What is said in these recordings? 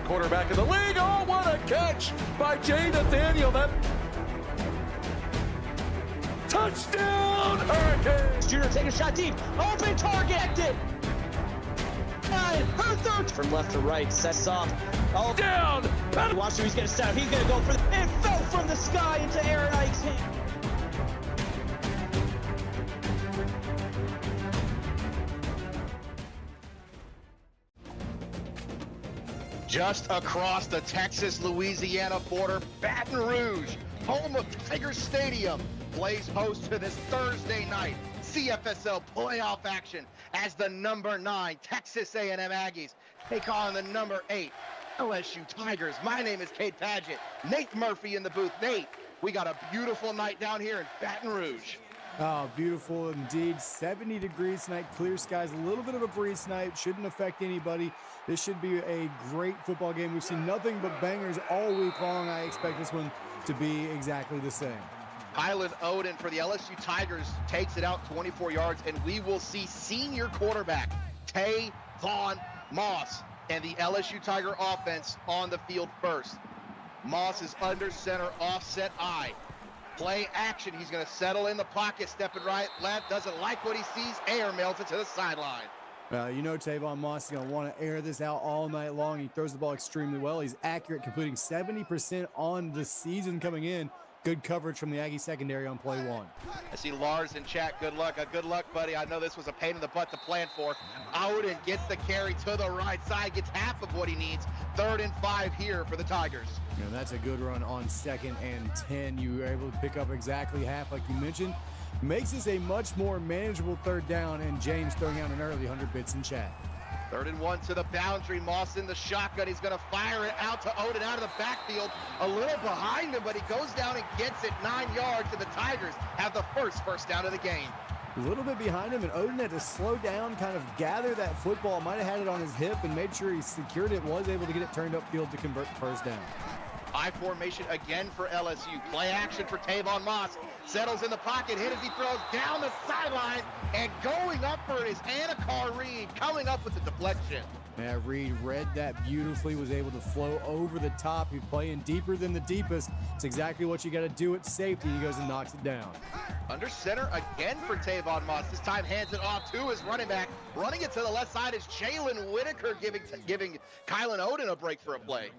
quarterback in the league. Oh, what a catch by Jay Nathaniel. That touchdown, Hurricanes! Junior taking a shot deep. Open target. Her third from left to right. Sets off. Oh, Down! watch him. He's going to set up. He's going to go for the. It fell from the sky into Aaron Ike's hand. Just across the Texas-Louisiana border, Baton Rouge, home of Tiger Stadium, plays host to this Thursday night CFSL playoff action as the number 9 Texas A&M Aggies take on the number 8 LSU Tigers. My name is Kate Padgett. Nate Murphy in the booth. Nate, we got a beautiful night down here in Baton Rouge. Oh, beautiful indeed. 70 degrees tonight, clear skies, a little bit of a breeze tonight. Shouldn't affect anybody. This should be a great football game. We've seen nothing but bangers all week long. I expect this one to be exactly the same. Kylan Oden for the LSU Tigers takes it out 24 yards, and we will see senior quarterback Tavon Moss and the LSU Tiger offense on the field first. Moss is under center, offset eye. Play action. He's going to settle in the pocket, stepping right, left, doesn't like what he sees, air mails it to the sideline. You know Tavon Moss is going to want to air this out all night long. He throws the ball extremely well. He's accurate, completing 70% on the season coming in. Good coverage from the Aggie secondary on play one. I see Lars in chat. Good luck. Good luck, buddy. I know this was a pain in the butt to plan for. Oden gets the carry to the right side, gets half of what he needs. 3rd and 5 here for the Tigers. And that's a good run on 2nd and 10. You were able to pick up exactly half, like you mentioned. Makes this a much more manageable 3rd down, and James throwing out an early 100 bits in chat. 3rd and 1 to the boundary. Moss in the shotgun. He's going to fire it out to Oden out of the backfield. A little behind him, but he goes down and gets it 9 yards, and the Tigers have the first down of the game. A little bit behind him, and Oden had to slow down, kind of gather that football. Might have had it on his hip and made sure he secured it, was able to get it turned upfield to convert first down. High formation again for LSU. Play action for Tavon Moss. Settles in the pocket, hit as he throws down the sideline, and going up for it is Anakar Reed, coming up with the deflection. Yeah, Reed read that beautifully, was able to flow over the top. He's playing deeper than the deepest. It's exactly what you got to do at safety. He goes and knocks it down. Under center again for Tavon Moss. This time hands it off to his running back. Running it to the left side is Jalen Whitaker, giving Kylan Oden a break for a play.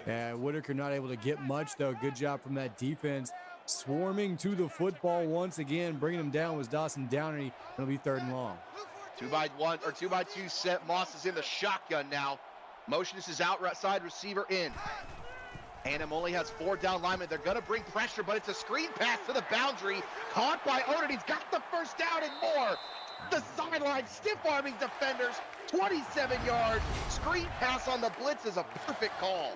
Yeah, Whitaker not able to get much, though. Good job from that defense. Swarming to the football once again. Bringing him down was Dawson Downey. It'll be 3rd and long. 2x1 or 2x2 set. Moss is in the shotgun now. Motions his outside receiver in. A&M only has 4 down linemen. They're going to bring pressure, but it's a screen pass to the boundary. Caught by Oden. He's got the first down and more. The sideline, stiff-arming defenders. 27 yards. Screen pass on the blitz is a perfect call.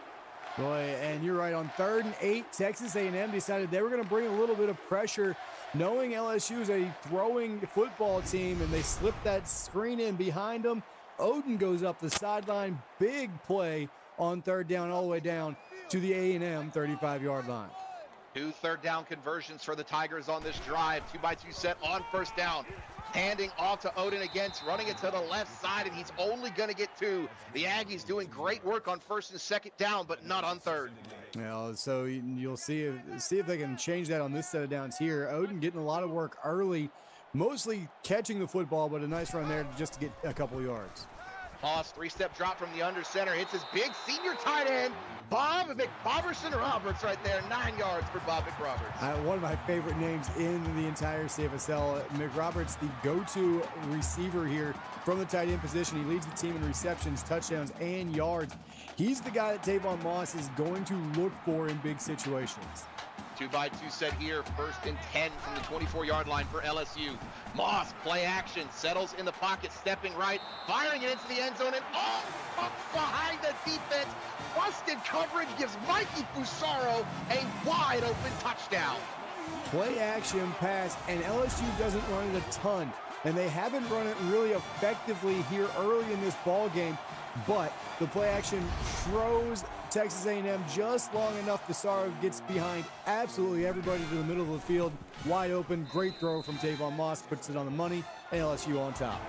Boy, and you're right. On 3rd and 8, Texas A&M decided they were going to bring a little bit of pressure, knowing LSU is a throwing football team, and they slipped that screen in behind them. Oden goes up the sideline. Big play on 3rd down all the way down to the A&M 35-yard line. 2 third-down conversions for the Tigers on this drive. 2x2 set on 1st down. Handing off to Oden again, running it to the left side, and he's only going to get 2. The Aggies doing great work on 1st and 2nd down, but not on 3rd. Well, so you'll see if they can change that on this set of downs here. Oden getting a lot of work early, mostly catching the football, but a nice run there just to get a couple of yards. Moss, 3-step drop from the under center, hits his big senior tight end, Bob McBoberson Roberts right there, 9 yards for Bob McRoberts. One of my favorite names in the entire CFSL. McRoberts, the go-to receiver here from the tight end position. He leads the team in receptions, touchdowns, and yards. He's the guy that Tavon Moss is going to look for in big situations. 2x2 set here, 1st and 10 from the 24-yard line for LSU. Moss, play action, settles in the pocket, stepping right, firing it into the end zone, and up behind the defense. Busted coverage gives Mikey Fusaro a wide open touchdown. Play action pass, and LSU doesn't run it a ton, and they haven't run it really effectively here early in this ball game. But the play action throws Texas A&M just long enough. Fusaro gets behind absolutely everybody to the middle of the field. Wide open, great throw from Tavon Moss, puts it on the money, and LSU on top.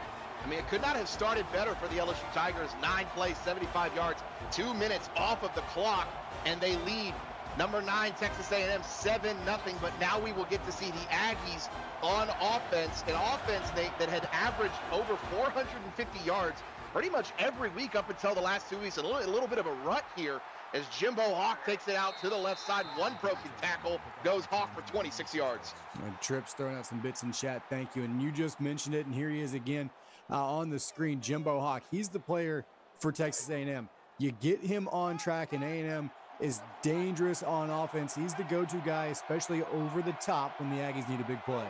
I mean, it could not have started better for the LSU Tigers. 9 plays, 75 yards, 2 minutes off of the clock, and they lead number 9 Texas A&M 7-0. But now we will get to see the Aggies on offense, an offense that had averaged over 450 yards pretty much every week up until the last 2 weeks. A little bit of a rut here as Jimbo Hawk takes it out to the left side. One broken tackle, goes Hawk for 26 yards. And Tripp's throwing out some bits in chat. Thank you. And you just mentioned it, and here he is again on the screen. Jimbo Hawk, he's the player for Texas A&M. You get him on track, and A&M is dangerous on offense. He's the go-to guy, especially over the top when the Aggies need a big play.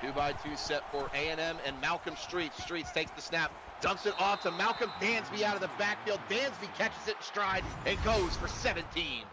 2-by-2 set for A&M and Malcolm Streets. Streets takes the snap, dumps it off to Malcolm Dansby out of the backfield. Dansby catches it in stride and goes for 17.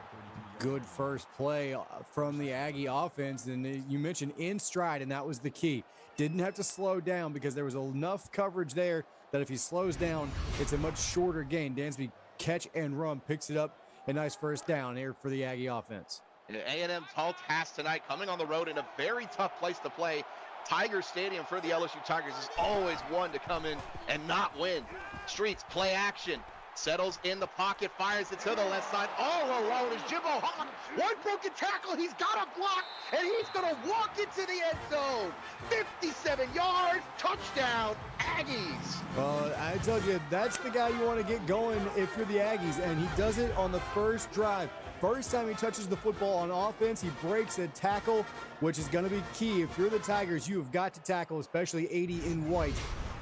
Good first play from the Aggie offense, and you mentioned in stride, and that was the key. Didn't have to slow down because there was enough coverage there that if he slows down, it's a much shorter gain. Dansby catch and run, picks it up, a nice first down here for the Aggie offense. A&M tall task tonight, coming on the road in a very tough place to play. Tiger Stadium for the LSU Tigers is always one to come in and not win. Streets play action. Settles in the pocket, fires it to the left side. All alone is Jimbo Hawk. One broken tackle, he's got a block, and he's going to walk into the end zone. 57 yards, touchdown, Aggies. Well, I told you, that's the guy you want to get going if you're the Aggies, and he does it on the first drive. First time he touches the football on offense, he breaks a tackle, which is going to be key. If you're the Tigers, you have got to tackle, especially 80 in white.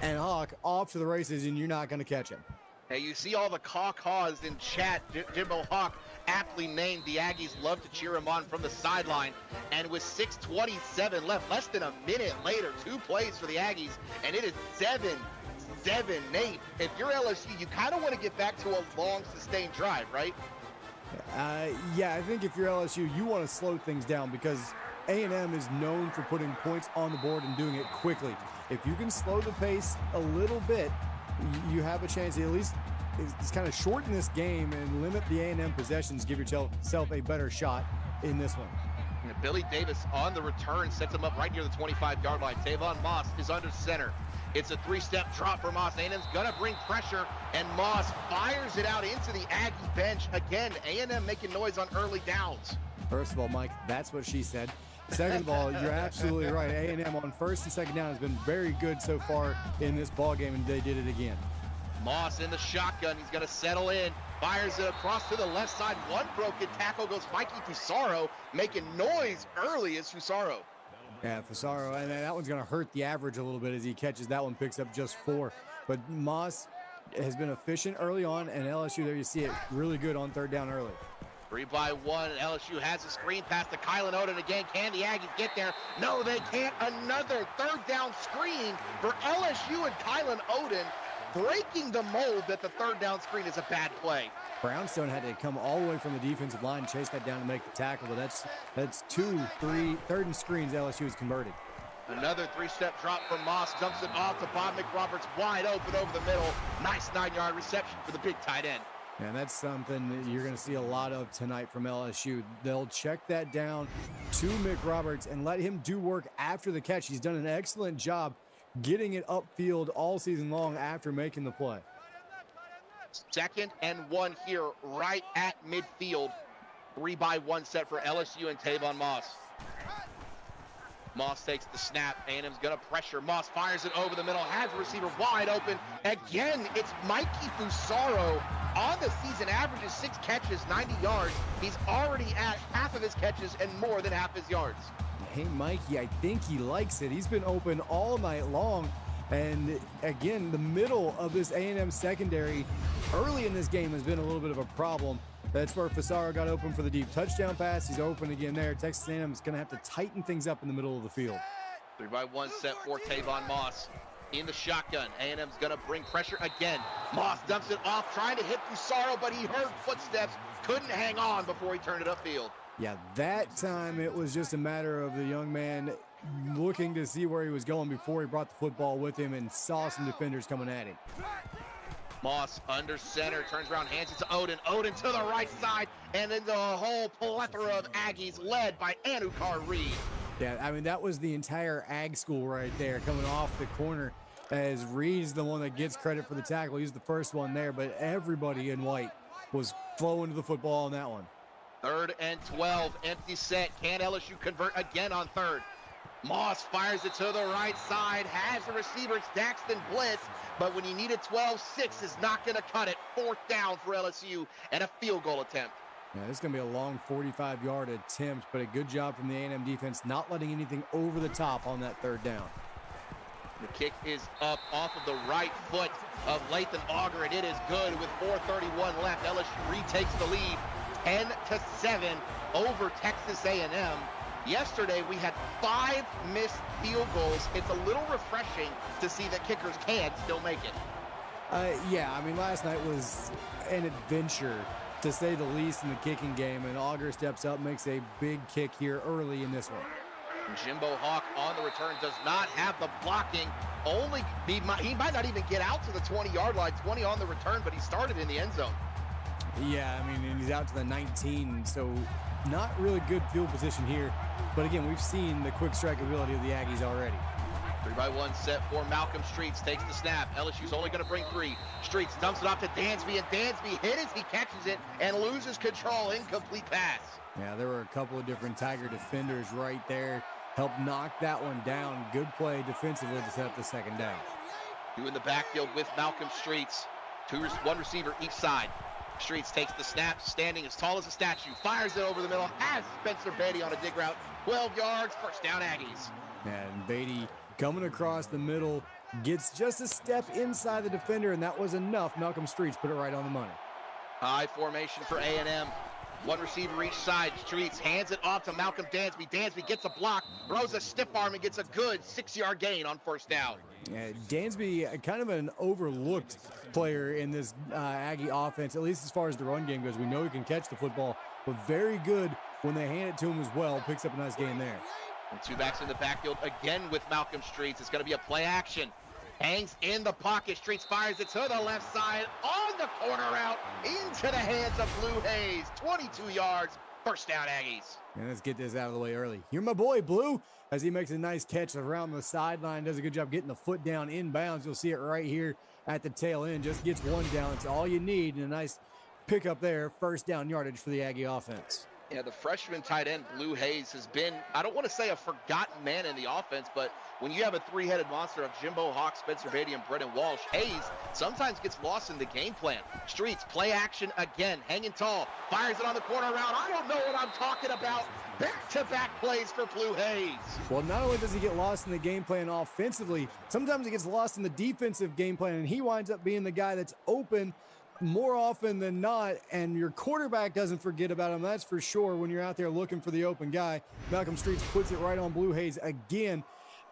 And Hawk off to the races, and you're not going to catch him. Hey, you see all the caw-caws in chat. Jimbo Hawk aptly named. The Aggies love to cheer him on from the sideline. And with 6:27 left, less than a minute later, 2 plays for the Aggies, and it is 7-7, Nate. If you're LSU, you kind of want to get back to a long, sustained drive, right? Yeah, I think if you're LSU, you want to slow things down because A&M is known for putting points on the board and doing it quickly. If you can slow the pace a little bit, you have a chance to at least kind of shorten this game and limit the A&M possessions, give yourself a better shot in this one. And Billy Davis on the return sets him up right near the 25-yard line. Tavon Moss is under center. It's a 3-step drop for Moss. A&M's going to bring pressure, and Moss fires it out into the Aggie bench. Again, A&M making noise on early downs. First of all, Mike, that's what she said. Second of all, you're absolutely right. A&M on first and second down has been very good so far in this ball game, and they did it again. Moss in the shotgun. He's going to settle in. Fires it across to the left side. One broken tackle goes Mikey Fusaro, making noise early as Fusaro. Yeah, Fusaro, and that one's going to hurt the average a little bit as he catches that one, picks up just 4. But Moss has been efficient early on, and LSU, there you see it, really good on third down early. 3-by-1, LSU has a screen pass to Kylan Oden again. Can the Aggies get there? No, they can't. Another third down screen for LSU and Kylan Oden, breaking the mold that the third down screen is a bad play. Brownstone had to come all the way from the defensive line, chase that down to make the tackle, but that's 2, 3, third and screens LSU has converted. Another 3-step drop from Moss, dumps it off to Bob McRoberts, wide open over the middle. Nice 9-yard reception for the big tight end. And that's something that you're going to see a lot of tonight from LSU. They'll check that down to McRoberts and let him do work after the catch. He's done an excellent job getting it upfield all season long after making the play. 2nd and 1 here right at midfield. 3-by-1 set for LSU and Tavon Moss. Moss takes the snap. A&M's going to pressure. Moss fires it over the middle. Has the receiver wide open. Again, it's Mikey Fusaro. On the season, averages 6 catches, 90 yards. He's already at half of his catches and more than half his yards. Hey, Mikey, I think he likes it. He's been open all night long. And again, the middle of this A&M secondary early in this game has been a little bit of a problem. That's where Fusaro got open for the deep touchdown pass. He's open again there. Texas A&M is going to have to tighten things up in the middle of the field. 3-by-1 set for Tavon Moss. In the shotgun, A&M's going to bring pressure again. Moss dumps it off, trying to hit Fusaro, but he heard footsteps, couldn't hang on before he turned it upfield. Yeah, that time it was just a matter of the young man looking to see where he was going before he brought the football with him and saw some defenders coming at him. Moss under center, turns around, hands it to Oden. Oden to the right side, and then the whole plethora of Aggies led by Anukar Reed. Yeah, I mean, that was the entire Ag school right there coming off the corner. as Reed's the one that gets credit for the tackle. He's the first one there, but everybody in white was flowing to the football on that one. 3rd and 12, empty set. Can LSU convert again on 3rd? Moss fires it to the right side, has the receiver, it's Daxton Bliss, but when you need a 12-6 is not going to cut it. 4th down for LSU and a field goal attempt. Yeah, this is going to be a long 45-yard attempt, but a good job from the A&M defense not letting anything over the top on that 3rd down. The kick is up off of the right foot of Lathan Auger, and it is good with 4:31 left. LSU retakes the lead 10-7 over Texas A&M. Yesterday, we had 5 missed field goals. It's a little refreshing to see that kickers can still make it. Yeah, I mean, last night was an adventure, to say the least, in the kicking game, and Auger steps up, makes a big kick here early in this one. Jimbo Hawk on the return does not have the blocking. He might not even get out to the 20-yard line. 20 on the return, but he started in the end zone. Yeah, I mean, and he's out to the 19, so not really good field position here. But again, we've seen the quick strike ability of the Aggies already. 3-by-1 set for Malcolm Streets. Takes the snap. LSU's only going to bring 3. Streets dumps it off to Dansby, and Dansby hit as he catches it and loses control. Incomplete pass. Yeah, there were a couple of different Tiger defenders right there. Helped knock that one down. Good play defensively to set up the 2nd down. 2 in the backfield with Malcolm Streets. 1 receiver each side. Streets takes the snap, standing as tall as a statue, fires it over the middle, has Spencer Beatty on a dig route, 12 yards, 1st down Aggies. And Beatty coming across the middle, gets just a step inside the defender, and that was enough. Malcolm Streets put it right on the money. High formation for A&M. 1 receiver each side. Streets hands it off to Malcolm Dansby. Dansby gets a block, throws a stiff arm, and gets a good 6-yard gain on 1st down. Yeah, Dansby, kind of an overlooked player in this Aggie offense, at least as far as the run game goes. We know he can catch the football, but very good when they hand it to him as well. Picks up a nice gain there. And 2 backs in the backfield again with Malcolm Streets. It's going to be a play action. Hangs in the pocket. Streets fires it to the left side on the corner route into the hands of Blue Hayes. 22 yards, 1st down Aggies. And let's get this out of the way early. You're my boy, Blue, as he makes a nice catch around the sideline. Does a good job getting the foot down inbounds. You'll see it right here at the tail end. Just gets 1 down. It's all you need. And a nice pickup there. 1st down yardage for the Aggie offense. Yeah, the freshman tight end, Blue Hayes, has been, I don't want to say a forgotten man in the offense, but when you have a 3-headed monster of Jimbo Hawk, Spencer Beatty, and Brennan Walsh, Hayes sometimes gets lost in the game plan. Streets, play action again, hanging tall, fires it on the corner route. I don't know what I'm talking about. Back-to-back plays for Blue Hayes. Well, not only does he get lost in the game plan offensively, sometimes he gets lost in the defensive game plan, and he winds up being the guy that's open more often than not, and your quarterback doesn't forget about him. That's for sure when you're out there looking for the open guy. Malcolm Streets puts it right on Blue Hayes again.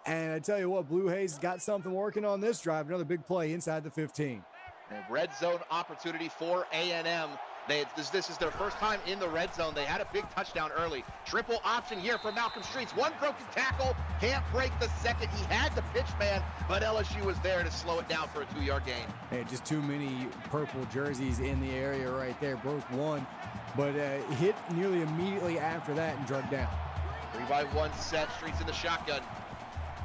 And I tell you what, Blue Hayes got something working on this drive. Another big play inside the 15. A red zone opportunity for A&M. This is their first time in the red zone. They had a big touchdown early. Triple option here for Malcolm Streets. 1 broken tackle, can't break the 2nd. He had the pitch man, but LSU was there to slow it down for a 2-yard gain. Hey, just too many purple jerseys in the area right there. Broke 1, but hit nearly immediately after that and drug down. 3-by-1 set. Streets in the shotgun.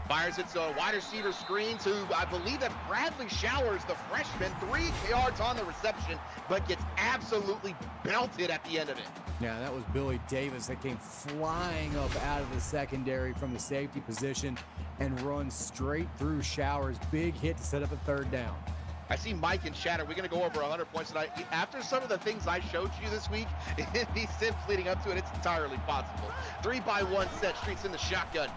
Fires it to a wide receiver screen to, I believe that Bradley Showers, the freshman, 3 yards on the reception, but gets absolutely belted at the end of it. Yeah, that was Billy Davis that came flying up out of the secondary from the safety position and runs straight through Showers. Big hit to set up a 3rd down. I see Mike in chatter. We're going to go over 100 points tonight. After some of the things I showed you this week, in these sims leading up to it, it's entirely possible. 3-by-1 set. Streets in the shotgun.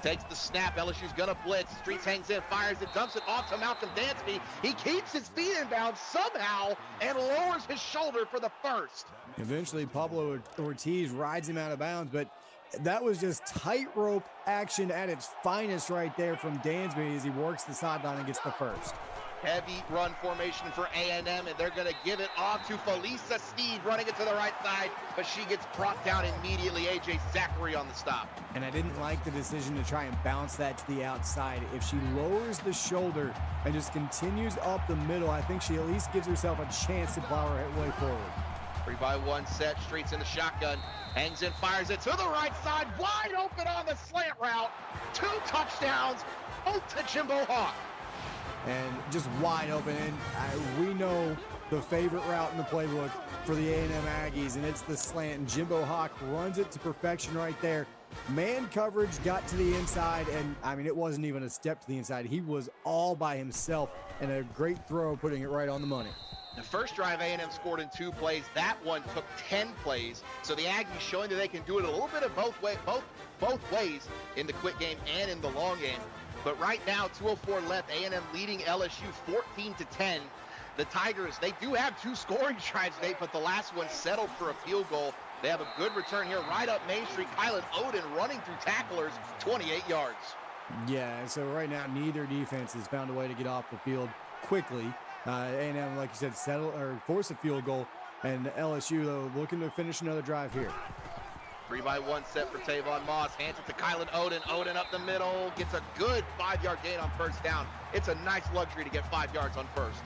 Takes the snap. LSU's gonna blitz. Streets hangs in, fires it, dumps it off to Malcolm Dansby. He keeps his feet in bounds somehow and lowers his shoulder for the 1st. Eventually, Pablo Ortiz rides him out of bounds, but that was just tightrope action at its finest right there from Dansby as he works the sideline and gets the 1st. Heavy run formation for A&M, and they're going to give it off to Felisa Steve, running it to the right side, but she gets brought down immediately. A.J. Zachary on the stop. And I didn't like the decision to try and bounce that to the outside. If she lowers the shoulder and just continues up the middle, I think she at least gives herself a chance to plow her way forward. 3-by-1 set. Streets in the shotgun. Hangs in, fires it to the right side. Wide open on the slant route. 2 touchdowns. Both to Jimbo Hawk. and just wide open. And we know the favorite route in the playbook for the A&M Aggies, and it's the slant. And Jimbo Hawk runs it to perfection right there. Man coverage got to the inside, and I mean, it wasn't even a step to the inside. He was all by himself, and a great throw, putting it right on the money. The first drive, A&M scored in 2 plays. That one took 10 plays. So the Aggies showing that they can do it a little bit of both ways in the quick game and in the long game. But right now, 2:04 left. A&M leading LSU 14-10. The Tigers, they do have 2 scoring drives, Nate, but the last one settled for a field goal. They have a good return here right up Main Street. Kylan Oden running through tacklers, 28 yards. Yeah, so right now, neither defense has found a way to get off the field quickly. A&M, like you said, settle or force a field goal, and LSU, though, looking to finish another drive here. 3-by-1 set for Tavon Moss. Hands it to Kylan Oden. Oden up the middle. Gets a good 5-yard gain on first down. It's a nice luxury to get 5 yards on first.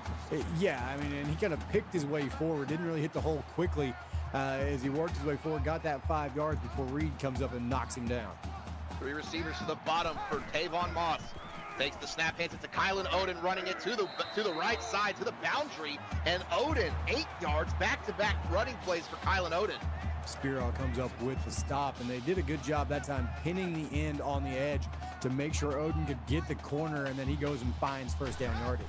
Yeah, I mean, and he kind of picked his way forward. Didn't really hit the hole quickly as he worked his way forward. Got that 5 yards before Reed comes up and knocks him down. 3 receivers to the bottom for Tavon Moss. Takes the snap, hands it to Kylan Oden, running it to the right side, to the boundary. And Oden, 8 yards, back-to-back running plays for Kylan Oden. Spiro comes up with the stop, and they did a good job that time pinning the end on the edge to make sure Oden could get the corner, and then he goes and finds first down yardage.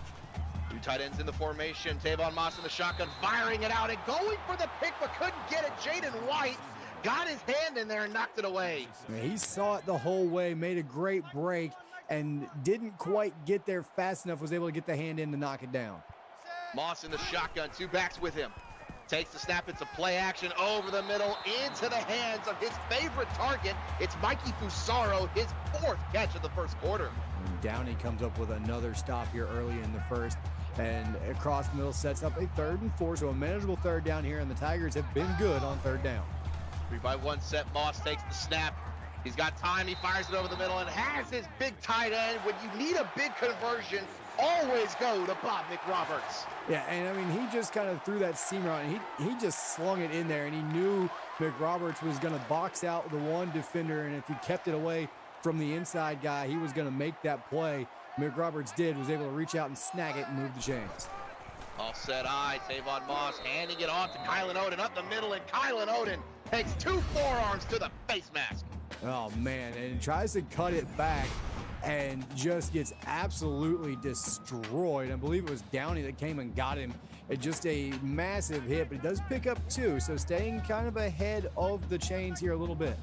2 tight ends in the formation. Tavon Moss in the shotgun, firing it out and going for the pick, but couldn't get it. Jaden White got his hand in there and knocked it away. He saw it the whole way, made a great break, and didn't quite get there fast enough, was able to get the hand in to knock it down. Moss in the shotgun, 2 backs with him. Takes the snap, it's a play action over the middle into the hands of his favorite target. It's Mikey Fusaro, his 4th catch of the first quarter. And Downey comes up with another stop here early in the first, and across the middle sets up a 3rd and 4, so a manageable 3rd down here, and the Tigers have been good on 3rd down. 3-by-1 set, Moss takes the snap. He's got time, he fires it over the middle and has his big tight end. When you need a big conversion, always go to Bob McRoberts. Yeah, and I mean, he just kind of threw that seam around, and he just slung it in there, and he knew McRoberts was going to box out the one defender, and if he kept it away from the inside guy, he was going to make that play. McRoberts was able to reach out and snag it and move the chains. All set high, Tavon Moss handing it off to Kylan Oden up the middle, and Kylan Oden takes 2 forearms to the face mask. Oh, man, and tries to cut it back and just gets absolutely destroyed. I believe it was Downey that came and got him. It's just a massive hit, but it does pick up 2, so staying kind of ahead of the chains here a little bit.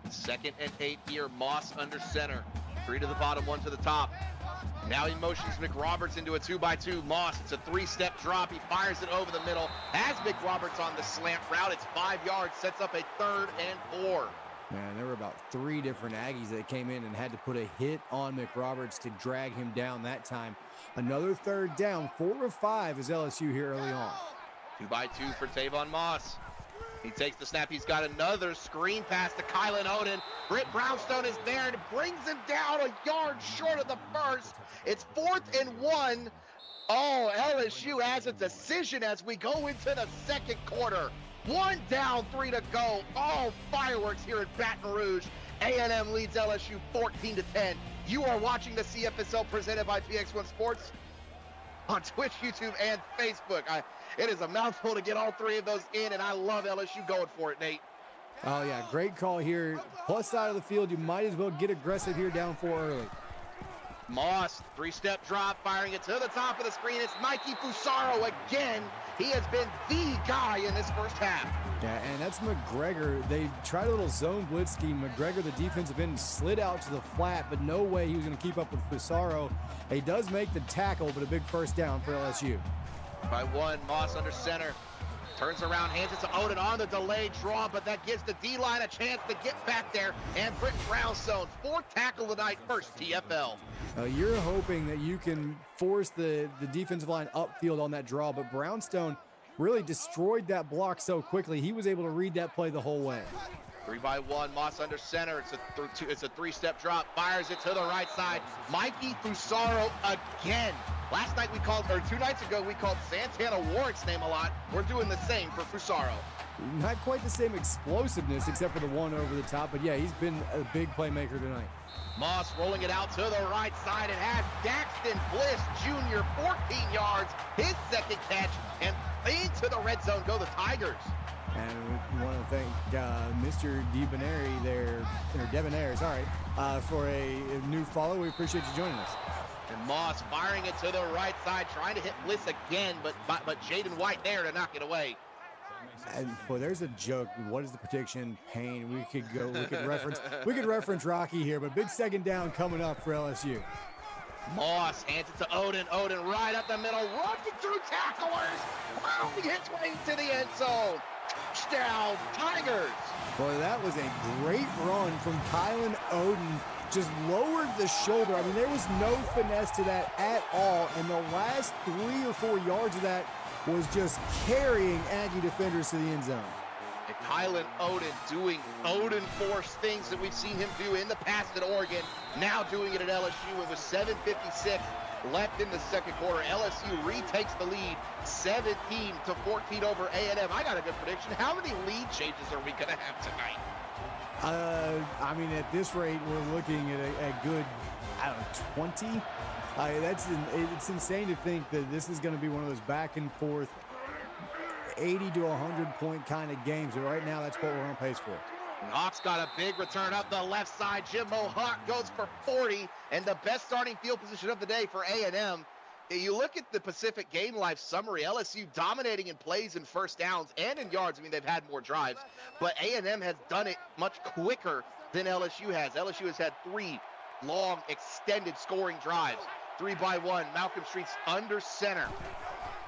2nd and 8 here, Moss under center. 3 to the bottom, 1 to the top. Now he motions McRoberts into a 2-by-2. Moss, it's a 3-step drop. He fires it over the middle. Has McRoberts on the slant route. It's 5 yards, sets up a 3rd and 4. Man, there were about 3 different Aggies that came in and had to put a hit on McRoberts to drag him down that time. Another 3rd down, 4 of 5 is LSU here early on. 2-by-2 for Tavon Moss. He takes the snap. He's got another screen pass to Kylan Oden. Britt Brownstone is there and brings him down a yard short of the first. It's 4th and 1. Oh, LSU has a decision as we go into the 2nd quarter. 1 down, 3 to go. All fireworks here at Baton Rouge. A&M leads LSU 14-10. You are watching the CFSL presented by PX1 Sports on Twitch, YouTube, and Facebook. It is a mouthful to get all 3 of those in, and I love LSU going for it, Nate. Oh, yeah, great call here. Plus side of the field, you might as well get aggressive here down 4 early. Moss, 3-step drop, firing it to the top of the screen. It's Mikey Fusaro again. He has been the guy in this first half. Yeah, and that's McGregor. They tried a little zone blitz scheme. McGregor, the defensive end, slid out to the flat, but no way he was going to keep up with Fusaro. He does make the tackle, but a big first down for LSU. By 1, Moss under center. Turns around, hands it to Oden on the delayed draw, but that gives the D-line a chance to get back there. And Britt Brownstone, 4th tackle tonight, first TFL. You're hoping that you can force the defensive line upfield on that draw, but Brownstone really destroyed that block so quickly. He was able to read that play the whole way. 3-by-1, Moss under center. It's a 3-step drop. Fires it to the right side. Mikey Fusaro again. Last night 2 nights ago, we called Santana Warwick's name a lot. We're doing the same for Fusaro. Not quite the same explosiveness except for the one over the top, but yeah, he's been a big playmaker tonight. Moss rolling it out to the right side. It has Daxton Bliss Jr. 14 yards, his second catch, and into the red zone go the Tigers. And we want to thank Mr. Debonair there, or Debonair, sorry, for a new follow. We appreciate you joining us. And Moss firing it to the right side, trying to hit Bliss again, but Jaden White there to knock it away. And boy, there's a joke. What is the prediction? Pain. We could reference Rocky here, but big second down coming up for LSU. Moss hands it to Odin. Odin right up the middle, running through tacklers, pounding his way to the end zone. Touchdown, Tigers. Boy, that was a great run from Kylan Odin. Just lowered the shoulder. I mean, there was no finesse to that at all. And the last 3 or 4 yards of that was just carrying Aggie defenders to the end zone. And Kylan Odin doing Odin Force things that we've seen him do in the past at Oregon, now doing it at LSU. It was 7:56 left in the second quarter. LSU retakes the lead, 17-14 over A&M. I got a good prediction. How many lead changes are we going to have tonight? I mean, at this rate, we're looking at a good, I don't know, 20. It's insane to think that this is going to be one of those back and forth 80 to 100 point kind of games. But right now, that's what we're on pace for. Hawks got a big return up the left side. Jimbo Hawk goes for 40, and the best starting field position of the day for A&M. You look at the Pacific Game Life summary, LSU dominating in plays and first downs and in yards. I mean, they've had more drives, but A&M has done it much quicker than LSU has. LSU has had 3 long, extended scoring drives. 3-by-1, Malcolm Street's under center.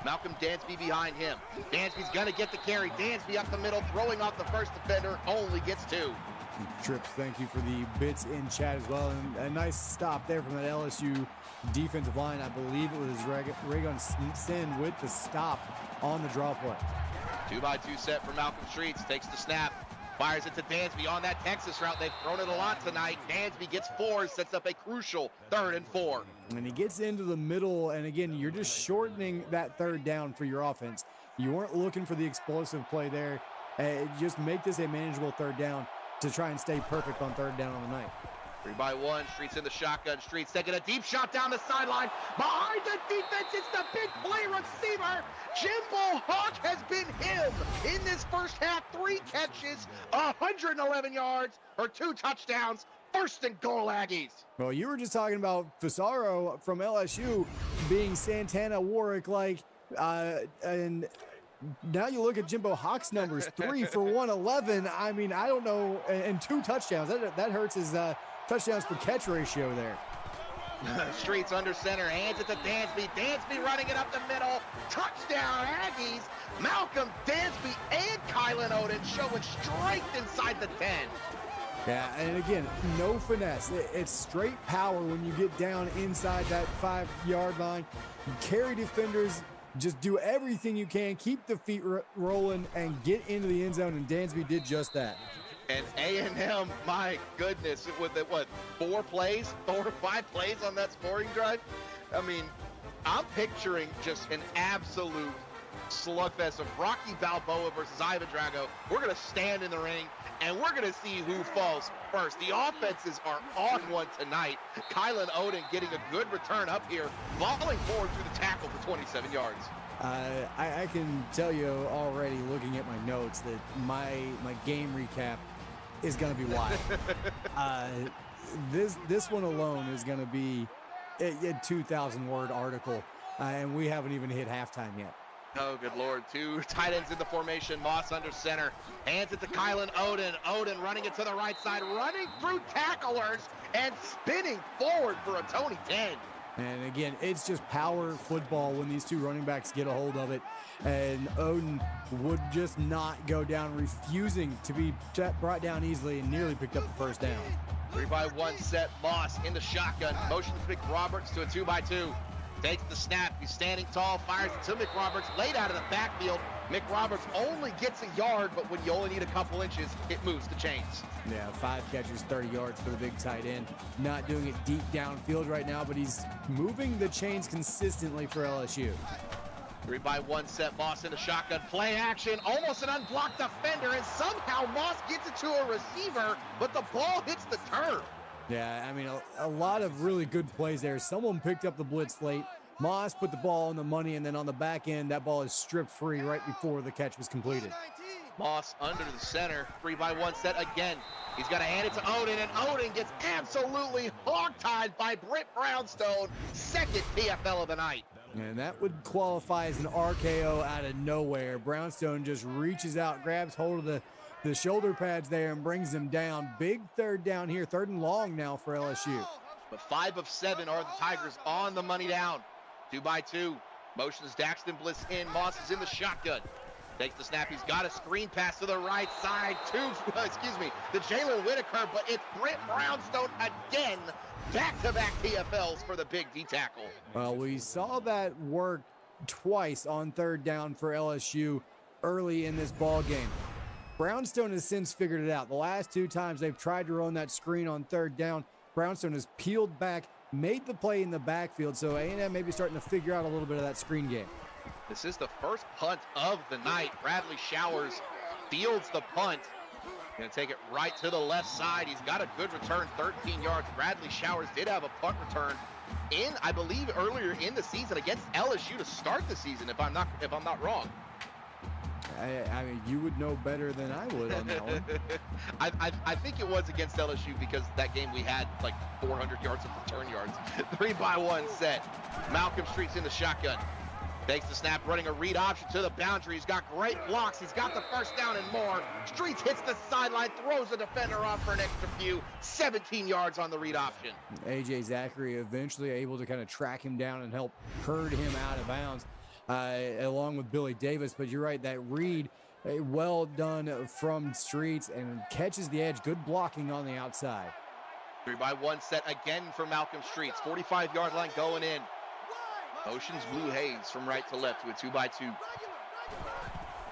Malcolm Dansby behind him. Dansby's going to get the carry. Dansby up the middle, throwing off the first defender, only gets 2. Trips, thank you for the bits in chat as well. And a nice stop there from that LSU defensive line. I believe it was Raygun Sin with the stop on the draw play. 2-by-2 set for Malcolm Streets. Takes the snap. Fires it to Dansby on that Texas route. They've thrown it a lot tonight. Dansby gets 4, sets up a crucial 3rd and 4. And he gets into the middle, and again, you're just shortening that 3rd down for your offense. You weren't looking for the explosive play there. Just make this a manageable 3rd down to try and stay perfect on 3rd down on the night. 3-by-1, Streets in the shotgun. Streets taking a deep shot down the sideline. Behind the defense, it's the big play receiver. Jimbo Hawk has been him in this first half. 3 catches, 111 yards, or 2 touchdowns. 1st and goal, Aggies. Well, you were just talking about Fasaro from LSU being Santana Warwick-like, and now you look at Jimbo Hawk's numbers, 3 for 111. I mean, I don't know, and 2 touchdowns. That hurts his touchdowns per catch ratio there. Streets under center, hands it to Dansby. Dansby running it up the middle. Touchdown, Aggies. Malcolm Dansby and Kylan Odin showing strength inside the 10. Yeah, and again, no finesse. It's straight power when you get down inside that 5-yard line. You carry defenders, just do everything you can, keep the feet rolling, and get into the end zone, and Dansby did just that. And A&M, my goodness, with it, 4 or 5 plays on that scoring drive? I mean, I'm picturing just an absolute slugfest of Rocky Balboa versus Ivan Drago. We're going to stand in the ring, and we're going to see who falls first. The offenses are on one tonight. Kylan Odin getting a good return up here, falling forward through the tackle for 27 yards. I can tell you already, looking at my notes, that my game recap is going to be wild. This one alone is going to be a 2,000-word article, and we haven't even hit halftime yet. Oh, good Lord. 2 tight ends in the formation. Moss under center. Hands it to Kylan Odin. Odin running it to the right side, running through tacklers and spinning forward for a Tony 10. And again, it's just power football when these 2 running backs get a hold of it. And Odin would just not go down, refusing to be brought down easily, and nearly picked up the 1st down. 3-by-1 set. Moss in the shotgun. Motions McRoberts to a 2-by-2. Takes the snap. He's standing tall. Fires it to McRoberts. Laid out of the backfield. McRoberts only gets a yard, but when you only need a couple inches, it moves the chains. Yeah, 5 catches, 30 yards for the big tight end. Not doing it deep downfield right now, but he's moving the chains consistently for LSU. 3-by-1 set, Moss in the shotgun, play action, almost an unblocked defender, and somehow Moss gets it to a receiver, but the ball hits the turf. Yeah, I mean, a lot of really good plays there. Someone picked up the blitz late. Moss put the ball on the money, and then on the back end, that ball is stripped free right before the catch was completed. Moss under the center, 3-by-1 set again. He's got to hand it to Odin, and Odin gets absolutely hog-tied by Britt Brownstone, second PFL of the night. And that would qualify as an RKO out of nowhere. Brownstone just reaches out, grabs hold of the shoulder pads there and brings them down. Big third down here, 3rd and long now for LSU. But 5 of 7 are the Tigers on the money down. 2-by-2, motions Daxton Bliss in, Moss is in the shotgun. Takes the snap, he's got a screen pass to the right side to Jalen Whitaker, but it's Britt Brownstone again. Back-to-back PFLs for the big D tackle. Well, we saw that work twice on 3rd down for LSU early in this ball game. Brownstone has since figured it out. The last 2 times they've tried to run that screen on 3rd down, Brownstone has peeled back, made the play in the backfield, so A&M may be starting to figure out a little bit of that screen game. This is the first punt of the night. Bradley Showers fields the punt. Going to take it right to the left side. He's got a good return, 13 yards. Bradley Showers did have a punt return in, I believe, earlier in the season against LSU to start the season, if I'm not wrong. I mean, you would know better than I would on that one. I think it was against LSU because that game we had like 400 yards of return yards. 3-by-1 set. Malcolm Street's in the shotgun. Takes the snap, running a read option to the boundary. He's got great blocks. He's got the first down and more. Streets hits the sideline, throws the defender off for an extra few. 17 yards on the read option. A.J. Zachary eventually able to kind of track him down and help herd him out of bounds, along with Billy Davis. But you're right, that read, well done from Streets, and catches the edge. Good blocking on the outside. 3-by-1 set again for Malcolm Streets. 45-yard line going in. Motions Blue Hayes from right to left to a 2-by-2.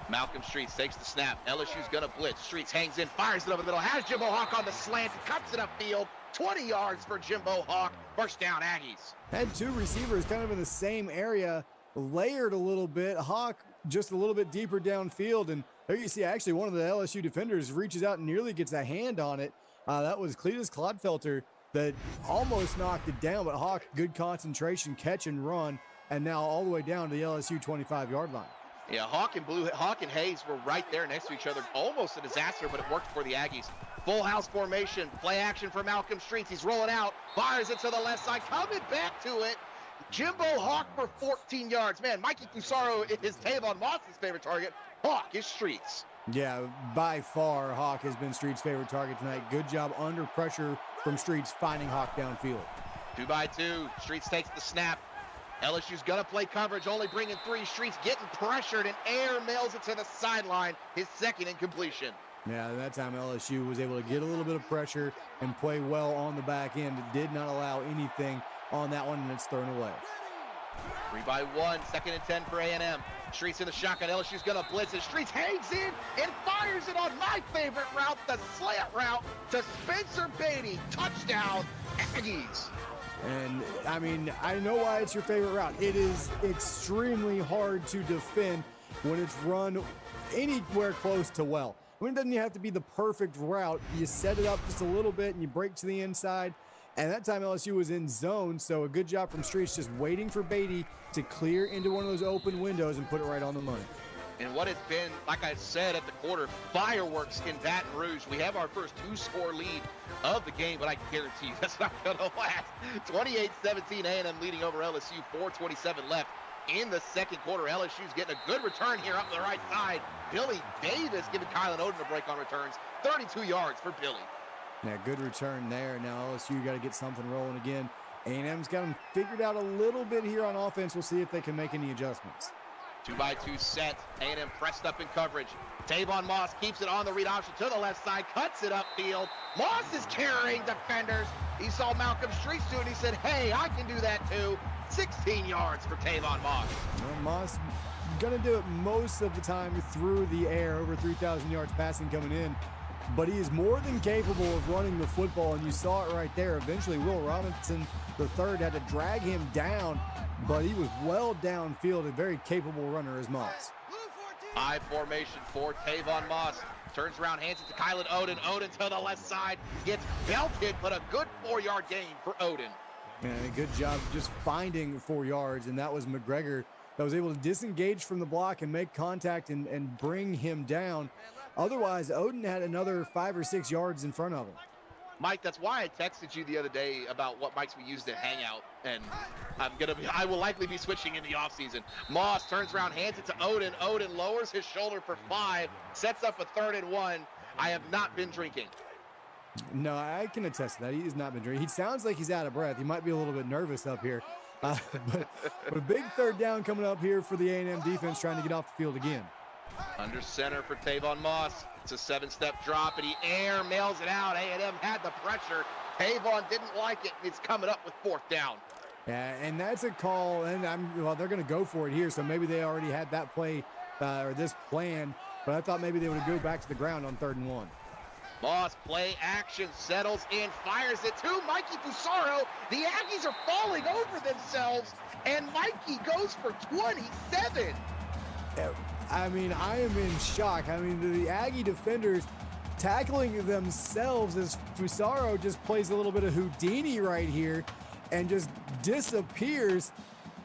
Malcolm Streets takes the snap. LSU's going to blitz. Streets hangs in, fires it over the middle. Has Jimbo Hawk on the slant. Cuts it upfield. 20 yards for Jimbo Hawk. First down, Aggies. Had 2 receivers kind of in the same area, layered a little bit. Hawk just a little bit deeper downfield. And there you see actually one of the LSU defenders reaches out and nearly gets a hand on it. That was Cletus Clodfelter that almost knocked it down, but Hawk, good concentration, catch and run, and now all the way down to the LSU 25-yard line. Yeah, Hawk and Hayes were right there next to each other. Almost a disaster, but it worked for the Aggies. Full house formation, play action for Malcolm Streets. He's rolling out, fires it to the left side, coming back to it. Jimbo Hawk for 14 yards. Man, Mikey Cusaro is Tavon Moss's favorite target. Hawk is Streets. Yeah, by far, Hawk has been Streets' favorite target tonight. Good job under pressure from Streets finding Hawk downfield. 2-by-2, Streets takes the snap. LSU's gonna play coverage, only bringing 3. Streets getting pressured, and air mails it to the sideline. His second incompletion. Yeah, that time LSU was able to get a little bit of pressure and play well on the back end. It did not allow anything on that one, and it's thrown away. 3-by-1, 2nd and 10 for A&M. Streets in the shotgun. LSU's gonna blitz it. Streets hangs in and fires it on my favorite route, the slant route to Spencer Beatty. Touchdown, Aggies. And I mean, I know why it's your favorite route. It is extremely hard to defend when it's run anywhere close to well. I mean, it doesn't have to be the perfect route. You set it up just a little bit and you break to the inside. And that time LSU was in zone, so a good job from Streets just waiting for Beatty to clear into one of those open windows and put it right on the money. And what it's been, like I said at the quarter, fireworks in Baton Rouge. We have our first 2-score lead of the game, but I guarantee you that's not going to last. 28-17, A&M leading over LSU, 4:27 left in the second quarter. LSU's getting a good return here up the right side. Billy Davis giving Kylan Odin a break on returns. 32 yards for Billy. Yeah, good return there. Now LSU got to get something rolling again. A&M's got them figured out a little bit here on offense. We'll see if they can make any adjustments. 2-by-2 set. A&M pressed up in coverage. Tavon Moss keeps it on the read option to the left side, cuts it upfield. Moss is carrying defenders. He saw Malcolm Streets do it. He said, hey, I can do that too. 16 yards for Tavon Moss. Well, Moss going to do it most of the time through the air, over 3,000 yards passing coming in. But he is more than capable of running the football, and you saw it right there. Eventually, Will Robinson III had to drag him down, but he was well downfield, a very capable runner as Moss. I formation for Tavon Moss. Turns around, hands it to Kylan Odin. Odin to the left side. Gets belted, but a good 4-yard gain for Odin. And a good job just finding 4 yards, and that was McGregor that was able to disengage from the block and make contact and bring him down. Otherwise, Odin had another 5 or 6 yards in front of him. Mike, that's why I texted you the other day about what mics we used at Hangout, and I will likely be switching in the offseason. Moss turns around, hands it to Odin. Odin lowers his shoulder for 5, sets up a 3rd and 1. I have not been drinking. No, I can attest to that. He has not been drinking. He sounds like he's out of breath. He might be a little bit nervous up here. But a big 3rd down coming up here for the A&M defense trying to get off the field again. Under center for Tavon Moss. It's a 7-step drop, and he mails it out. A&M had the pressure. Tavon didn't like it, and it's coming up with 4th down. Yeah, and that's a call, and they're going to go for it here, so maybe they already had that play or this plan, but I thought maybe they would go back to the ground on 3rd and 1. Moss, play action, settles in, fires it to Mikey Fusaro. The Aggies are falling over themselves, and Mikey goes for 27. I mean, I am in shock. I mean, the Aggie defenders tackling themselves as Fusaro just plays a little bit of Houdini right here and just disappears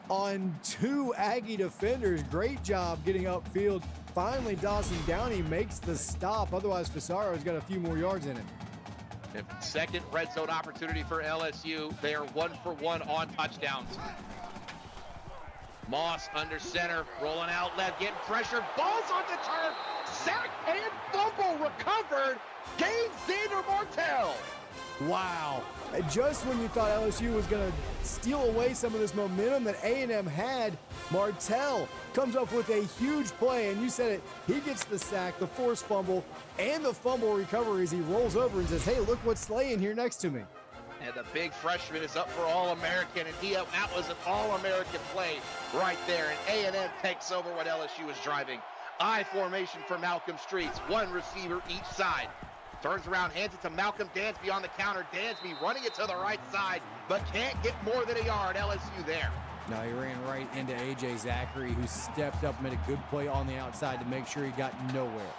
on 2 Aggie defenders. Great job getting upfield. Finally, Dawson Downey makes the stop. Otherwise, Fusaro's got a few more yards in him. Second red zone opportunity for LSU. They are 1 for 1 on touchdowns. Moss under center, rolling out left, getting pressure, balls on the turf, sack and fumble recovered. Gains Xander Martell. Wow. Just when you thought LSU was going to steal away some of this momentum that A&M had, Martell comes up with a huge play, and you said it, he gets the sack, the forced fumble, and the fumble recovery as he rolls over and says, hey, look what's laying here next to me. And the big freshman is up for All-American, and that was an All-American play right there, and A&M takes over what LSU is driving. I formation for Malcolm Streets, 1 receiver each side. Turns around, hands it to Malcolm Dansby on the counter. Dansby running it to the right side, but can't get more than a yard. LSU there. No, he ran right into A.J. Zachary, who stepped up, made a good play on the outside to make sure he got nowhere.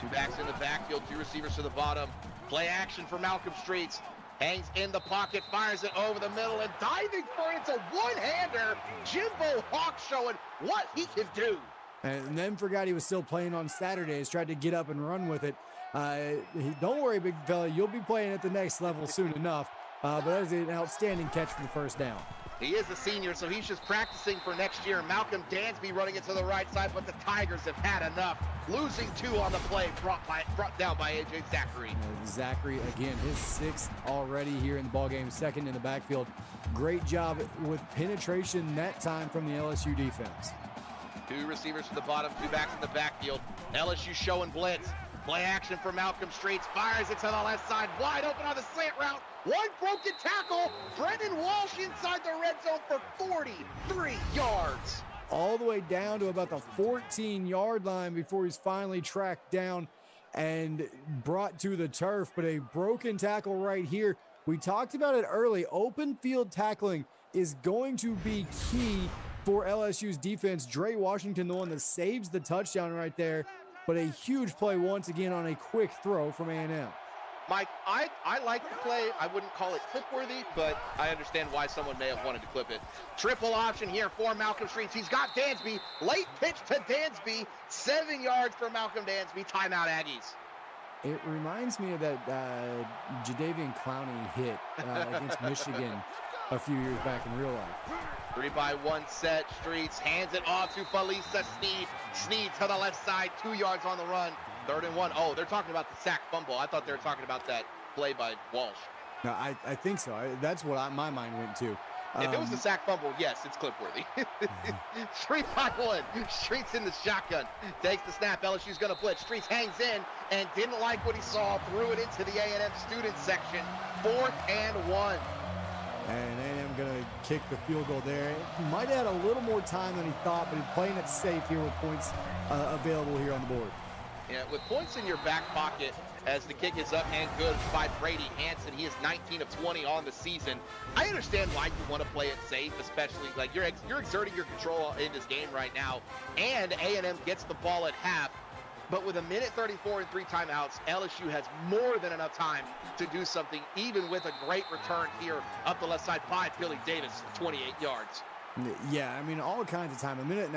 2 backs in the backfield, 2 receivers to the bottom. Play action for Malcolm Streets. Hangs in the pocket, fires it over the middle, and diving for it. It's a one-hander. Jimbo Hawk showing what he can do. And then forgot he was still playing on Saturdays, tried to get up and run with it. Don't worry, big fella, you'll be playing at the next level soon enough. But that was an outstanding catch for the 1st down. He is a senior, so he's just practicing for next year. Malcolm Dansby running it to the right side, but the Tigers have had enough. Losing 2 on the play, brought down by A.J. Zachary. Zachary, again, his 6th already here in the ballgame, 2nd in the backfield. Great job with penetration that time from the LSU defense. 2 receivers to the bottom, 2 backs in the backfield. LSU showing blitz. Play action for Malcolm Streets. Fires it to the left side. Wide open on the slant route. 1 broken tackle. Brendan Walsh inside the red zone for 43 yards. All the way down to about the 14-yard line before he's finally tracked down and brought to the turf. But a broken tackle right here. We talked about it early. Open field tackling is going to be key for LSU's defense. Dre Washington, the one that saves the touchdown right there. But a huge play once again on a quick throw from A&M. Mike, I like the play. I wouldn't call it clip-worthy, but I understand why someone may have wanted to clip it. Triple option here for Malcolm Streets. He's got Dansby. Late pitch to Dansby. 7 yards for Malcolm Dansby. Timeout, Aggies. It reminds me of that Jadeveon Clowney hit against Michigan a few years back in real life. 3-by-1 set. Streets hands it off to Felisa Sneed. Sneed to the left side. 2 yards on the run. 3rd and 1. Oh, they're talking about the sack fumble. I thought they were talking about that play by Walsh. No, I think so. That's what my mind went to. If it was a sack fumble, yes, it's clip-worthy. 3-by-1. Streets in the shotgun. Takes the snap. LSU's going to blitz. Streets hangs in and didn't like what he saw. Threw it into the A&M student section. 4th and 1. And A&M going to kick the field goal there. He might have had a little more time than he thought, but he's playing it safe here with points available here on the board. Yeah, with points in your back pocket, as the kick is up and good by Brady Hansen. He is 19 of 20 on the season. I understand why you want to play it safe, especially like you're exerting your control in this game right now, and A&M gets the ball at half. But with 1:34 and 3 timeouts, LSU has more than enough time to do something, even with a great return here up the left side by Billy Davis, 28 yards. Yeah, I mean, all kinds of time, 1.5 minutes,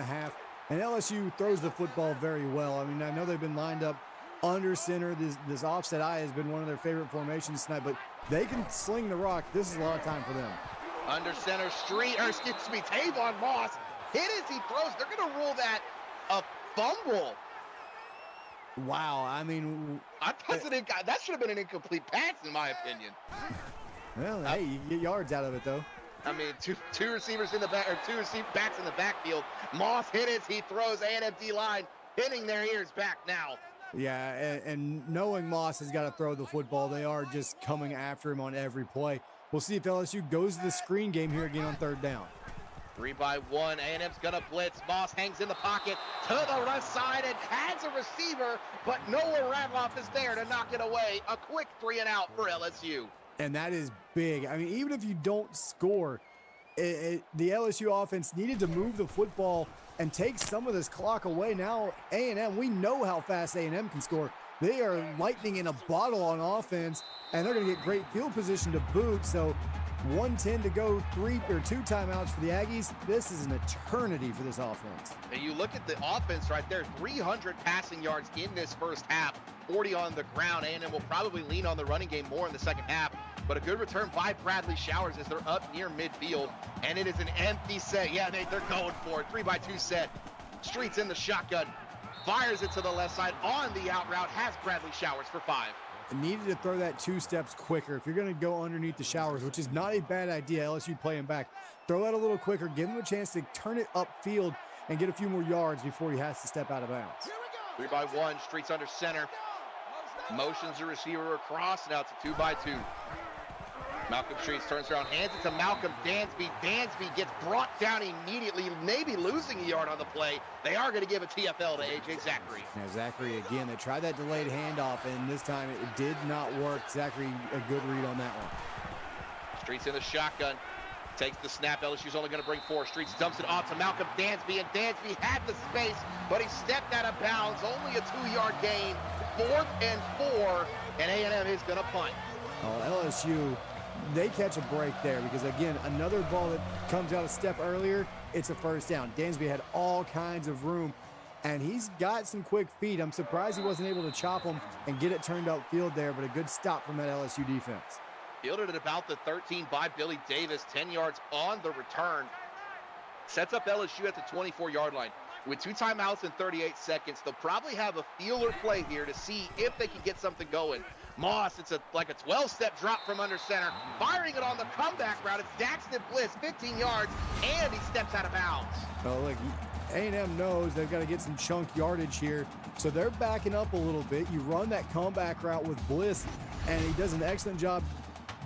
and LSU throws the football very well. I mean, I know they've been lined up under center. This offset eye has been one of their favorite formations tonight, but they can sling the rock. This is a lot of time for them. Under center, Tavon Moss hit as he throws. They're going to rule that a fumble. Wow, I mean, that should have been an incomplete pass, in my opinion. Well, hey, you get yards out of it, though. I mean, two receivers in the back, or backs in the backfield. Moss hit as he throws. A&M D-line hitting their ears back now. Yeah, and knowing Moss has got to throw the football, they are just coming after him on every play. We'll see if LSU goes to the screen game here again on 3rd down. 3-by-1, A&M's gonna blitz. Moss hangs in the pocket to the left side and has a receiver, but Noah Radloff is there to knock it away. A quick 3-and-out for LSU. And that is big. I mean, even if you don't score, the LSU offense needed to move the football and take some of this clock away. Now A&M, we know how fast A&M can score. They are lightning in a bottle on offense, and they're going to get great field position to boot. So 1:10 to go, 2 timeouts for the Aggies. This is an eternity for this offense. And you look at the offense right there, 300 passing yards in this first half, 40 on the ground. A&M will probably lean on the running game more in the second half, but a good return by Bradley Showers as they're up near midfield, and it is an empty set. Yeah, they're going for it. 3-by-2 set. Streets in the shotgun. Fires it to the left side on the out route. Has Bradley Showers for 5. Needed to throw that 2 steps quicker. If you're going to go underneath the Showers, which is not a bad idea, LSU playing back, throw that a little quicker, give him a chance to turn it upfield and get a few more yards before he has to step out of bounds. 3-by-1, Streets under center. Motions the receiver across. Now it's a 2-by-2. Malcolm Streets turns around, hands it to Malcolm Dansby. Dansby gets brought down immediately, maybe losing a yard on the play. They are going to give a TFL to A.J. Zachary. Yeah, Zachary again. They tried that delayed handoff, and this time it did not work. Zachary, a good read on that one. Streets in the shotgun. Takes the snap. LSU's only going to bring 4. Streets dumps it off to Malcolm Dansby, and Dansby had the space, but he stepped out of bounds. Only a 2-yard gain. 4th and 4, and A&M is going to punt. Oh, LSU, they catch a break there because, again, another ball that comes out a step earlier, it's a 1st down. Dansby had all kinds of room, and he's got some quick feet. I'm surprised he wasn't able to chop them and get it turned upfield there, but a good stop from that LSU defense. Fielded at about the 13 by Billy Davis, 10 yards on the return. Sets up LSU at the 24-yard line. With 2 timeouts and 38 seconds, they'll probably have a feeler play here to see if they can get something going. Moss, it's like a 12-step drop from under center. Firing it on the comeback route. It's Daxton Bliss, 15 yards, and he steps out of bounds. Oh, look, A&M knows they've got to get some chunk yardage here, so they're backing up a little bit. You run that comeback route with Bliss, and he does an excellent job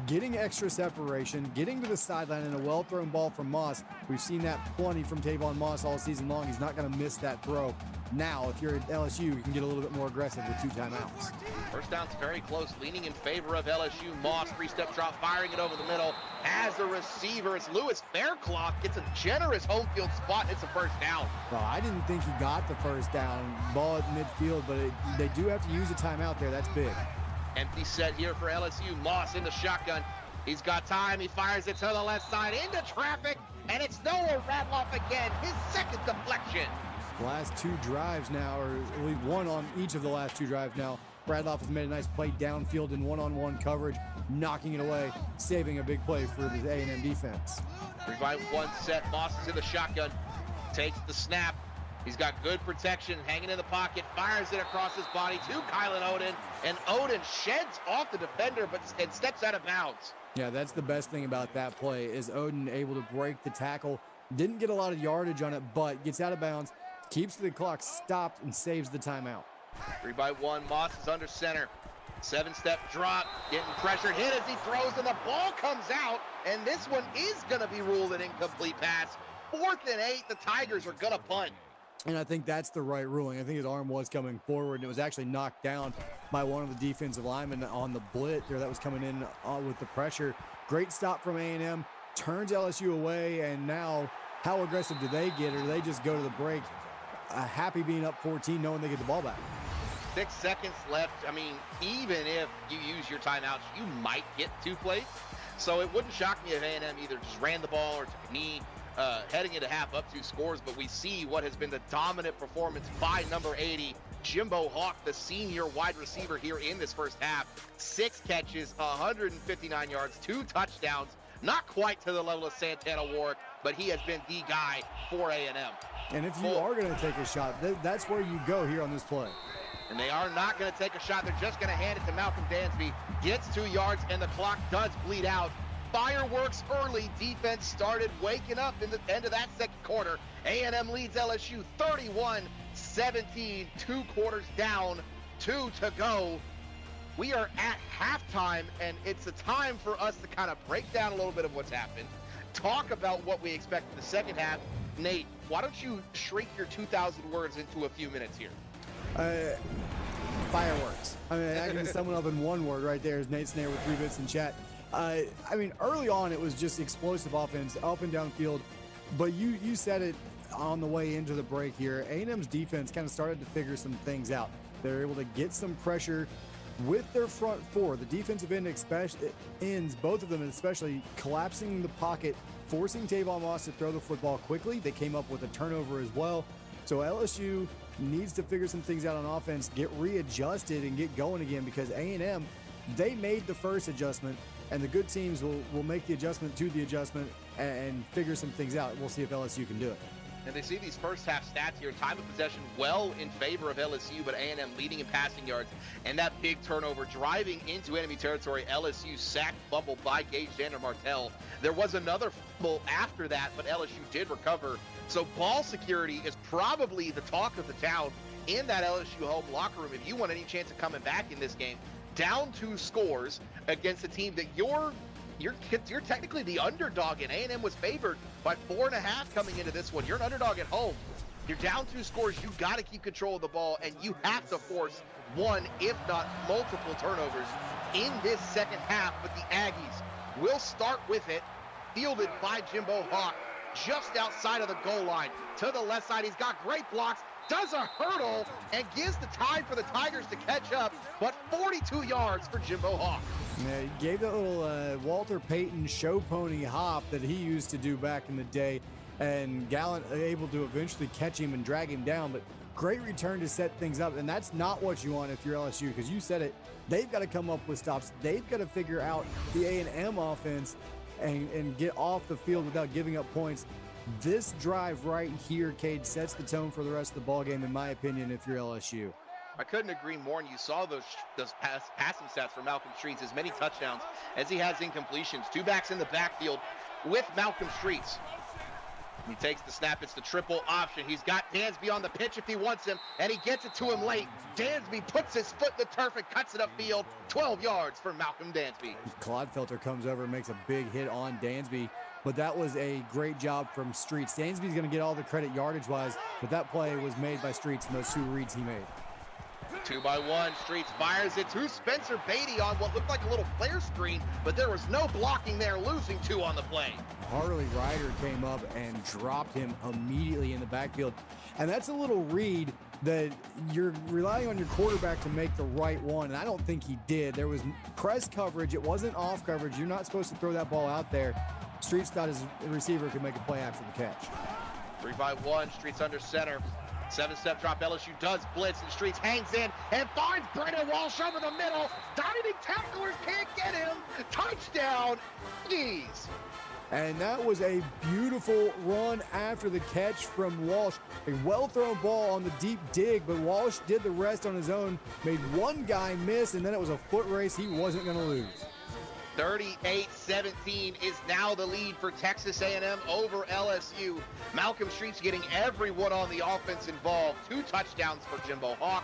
getting extra separation, getting to the sideline, and a well-thrown ball from Moss. We've seen that plenty from Tavon Moss all season long. He's not going to miss that throw. Now, if you're at LSU, you can get a little bit more aggressive with 2 timeouts. First down's very close, leaning in favor of LSU. Moss, 3-step drop, firing it over the middle. As a receiver, it's Lewis Faircloth. Gets a generous home field spot. It's a 1st down. Well, I didn't think he got the 1st down. Ball at midfield, but they do have to use a timeout there. That's big. Empty set here for LSU. Moss in the shotgun. He's got time. He fires it to the left side into traffic, and it's Noah Radloff again. His 2nd deflection. Last 2 drives now, or at least 1 on each of the last 2 drives now. Radloff has made a nice play downfield in one-on-one coverage, knocking it away, saving a big play for the A&M defense. 3-by-1 set. Moss is in the shotgun. Takes the snap. He's got good protection, hanging in the pocket, fires it across his body to Kylan Oden, and Oden sheds off the defender but steps out of bounds. Yeah, that's the best thing about that play is Oden able to break the tackle. Didn't get a lot of yardage on it, but gets out of bounds, keeps the clock stopped, and saves the timeout. 3-by-1, Moss is under center. 7-step drop, getting pressured, hit as he throws, and the ball comes out, and this one is going to be ruled an incomplete pass. 4th and 8, the Tigers are going to punt. And I think that's the right ruling. I think his arm was coming forward, and it was actually knocked down by one of the defensive linemen on the blitz there that was coming in with the pressure. Great stop from A&M, turns LSU away, and now how aggressive do they get, or do they just go to the break, happy being up 14, knowing they get the ball back? 6 seconds left. I mean, even if you use your timeouts, you might get 2 plays. So it wouldn't shock me if A&M either just ran the ball or took a knee heading into half up 2 scores. But we see what has been the dominant performance by number 80, Jimbo Hawk, the senior wide receiver here in this first half. 6 catches, 159 yards, 2 touchdowns. Not quite to the level of Santana Warwick, but he has been the guy for A&M. And if you are going to take a shot, that's where you go here on this play. And they are not going to take a shot. They're just going to hand it to Malcolm Dansby. Gets 2 yards, and the clock does bleed out. Fireworks early. Defense started waking up in the end of that second quarter. A&M leads LSU 31-17. 2 quarters down, 2 to go. We are at halftime, and it's a time for us to kind of break down a little bit of what's happened, talk about what we expect in the second half. Nate, why don't you shrink your 2,000 words into a few minutes here? Fireworks. I mean, I can sum it up in one word right there, as Nate Snare with 3 bits in chat. I mean, early on, it was just explosive offense, up and down field. But you said it on the way into the break here. A&M's defense kind of started to figure some things out. They're able to get some pressure with their front 4. The defensive ends, both of them especially, collapsing the pocket, forcing Tavon Moss to throw the football quickly. They came up with a turnover as well. So LSU needs to figure some things out on offense, get readjusted, and get going again, because A&M, they made the first adjustment, and the good teams will make the adjustment to the adjustment and figure some things out. We'll see if LSU can do it. And they see these first half stats here. Time of possession well in favor of LSU, but A&M leading in passing yards. And that big turnover driving into enemy territory. LSU sacked, fumbled by Gage Martell. There was another fumble after that, but LSU did recover. So ball security is probably the talk of the town in that LSU home locker room. If you want any chance of coming back in this game, down 2 scores against a team that you're technically the underdog in. A&M was favored by 4.5 coming into this one. You're an underdog at home. You're down 2 scores. You got to keep control of the ball, and you have to force one, if not multiple turnovers in this second half. But the Aggies will start with it, fielded by Jimbo Hawk, just outside of the goal line. To the left side, he's got great blocks, does a hurdle, and gives the time for the Tigers to catch up, but 42 yards for Jimbo Hawk. Yeah, he gave that little Walter Payton show pony hop that he used to do back in the day, and Gallant able to eventually catch him and drag him down, but great return to set things up. And that's not what you want if you're LSU, because you said it, they've got to come up with stops. They've got to figure out the A&M offense and get off the field without giving up points. This drive right here, Cade, sets the tone for the rest of the ballgame, in my opinion, if you're LSU. I couldn't agree more, and you saw those passing stats for Malcolm Streets, as many touchdowns as he has incompletions. 2 backs in the backfield with Malcolm Streets. He takes the snap. It's the triple option. He's got Dansby on the pitch if he wants him, and he gets it to him late. Dansby puts his foot in the turf and cuts it upfield. 12 yards for Malcolm Dansby. Clodfelter comes over and makes a big hit on Dansby, but that was a great job from Streets. Dansby's going to get all the credit yardage-wise, but that play was made by Streets in those 2 reads he made. 2 by 1, Streets fires it to Spencer Beatty on what looked like a little flare screen, but there was no blocking there, losing 2 on the play. Harley Ryder came up and dropped him immediately in the backfield. And that's a little read that you're relying on your quarterback to make the right one, and I don't think he did. There was press coverage. It wasn't off coverage. You're not supposed to throw that ball out there. Streets thought his receiver could make a play after the catch. 3 by 1, Streets under center. 7-step drop, LSU does blitz, and Streets hangs in and finds Brennan Walsh over the middle. Diving tacklers can't get him. Touchdown, Aggies. And that was a beautiful run after the catch from Walsh. A well-thrown ball on the deep dig, but Walsh did the rest on his own, made one guy miss, and then it was a foot race he wasn't going to lose. 38-17 is now the lead for Texas A&M over LSU. Malcolm Streets getting everyone on the offense involved. 2 touchdowns for Jimbo Hawk,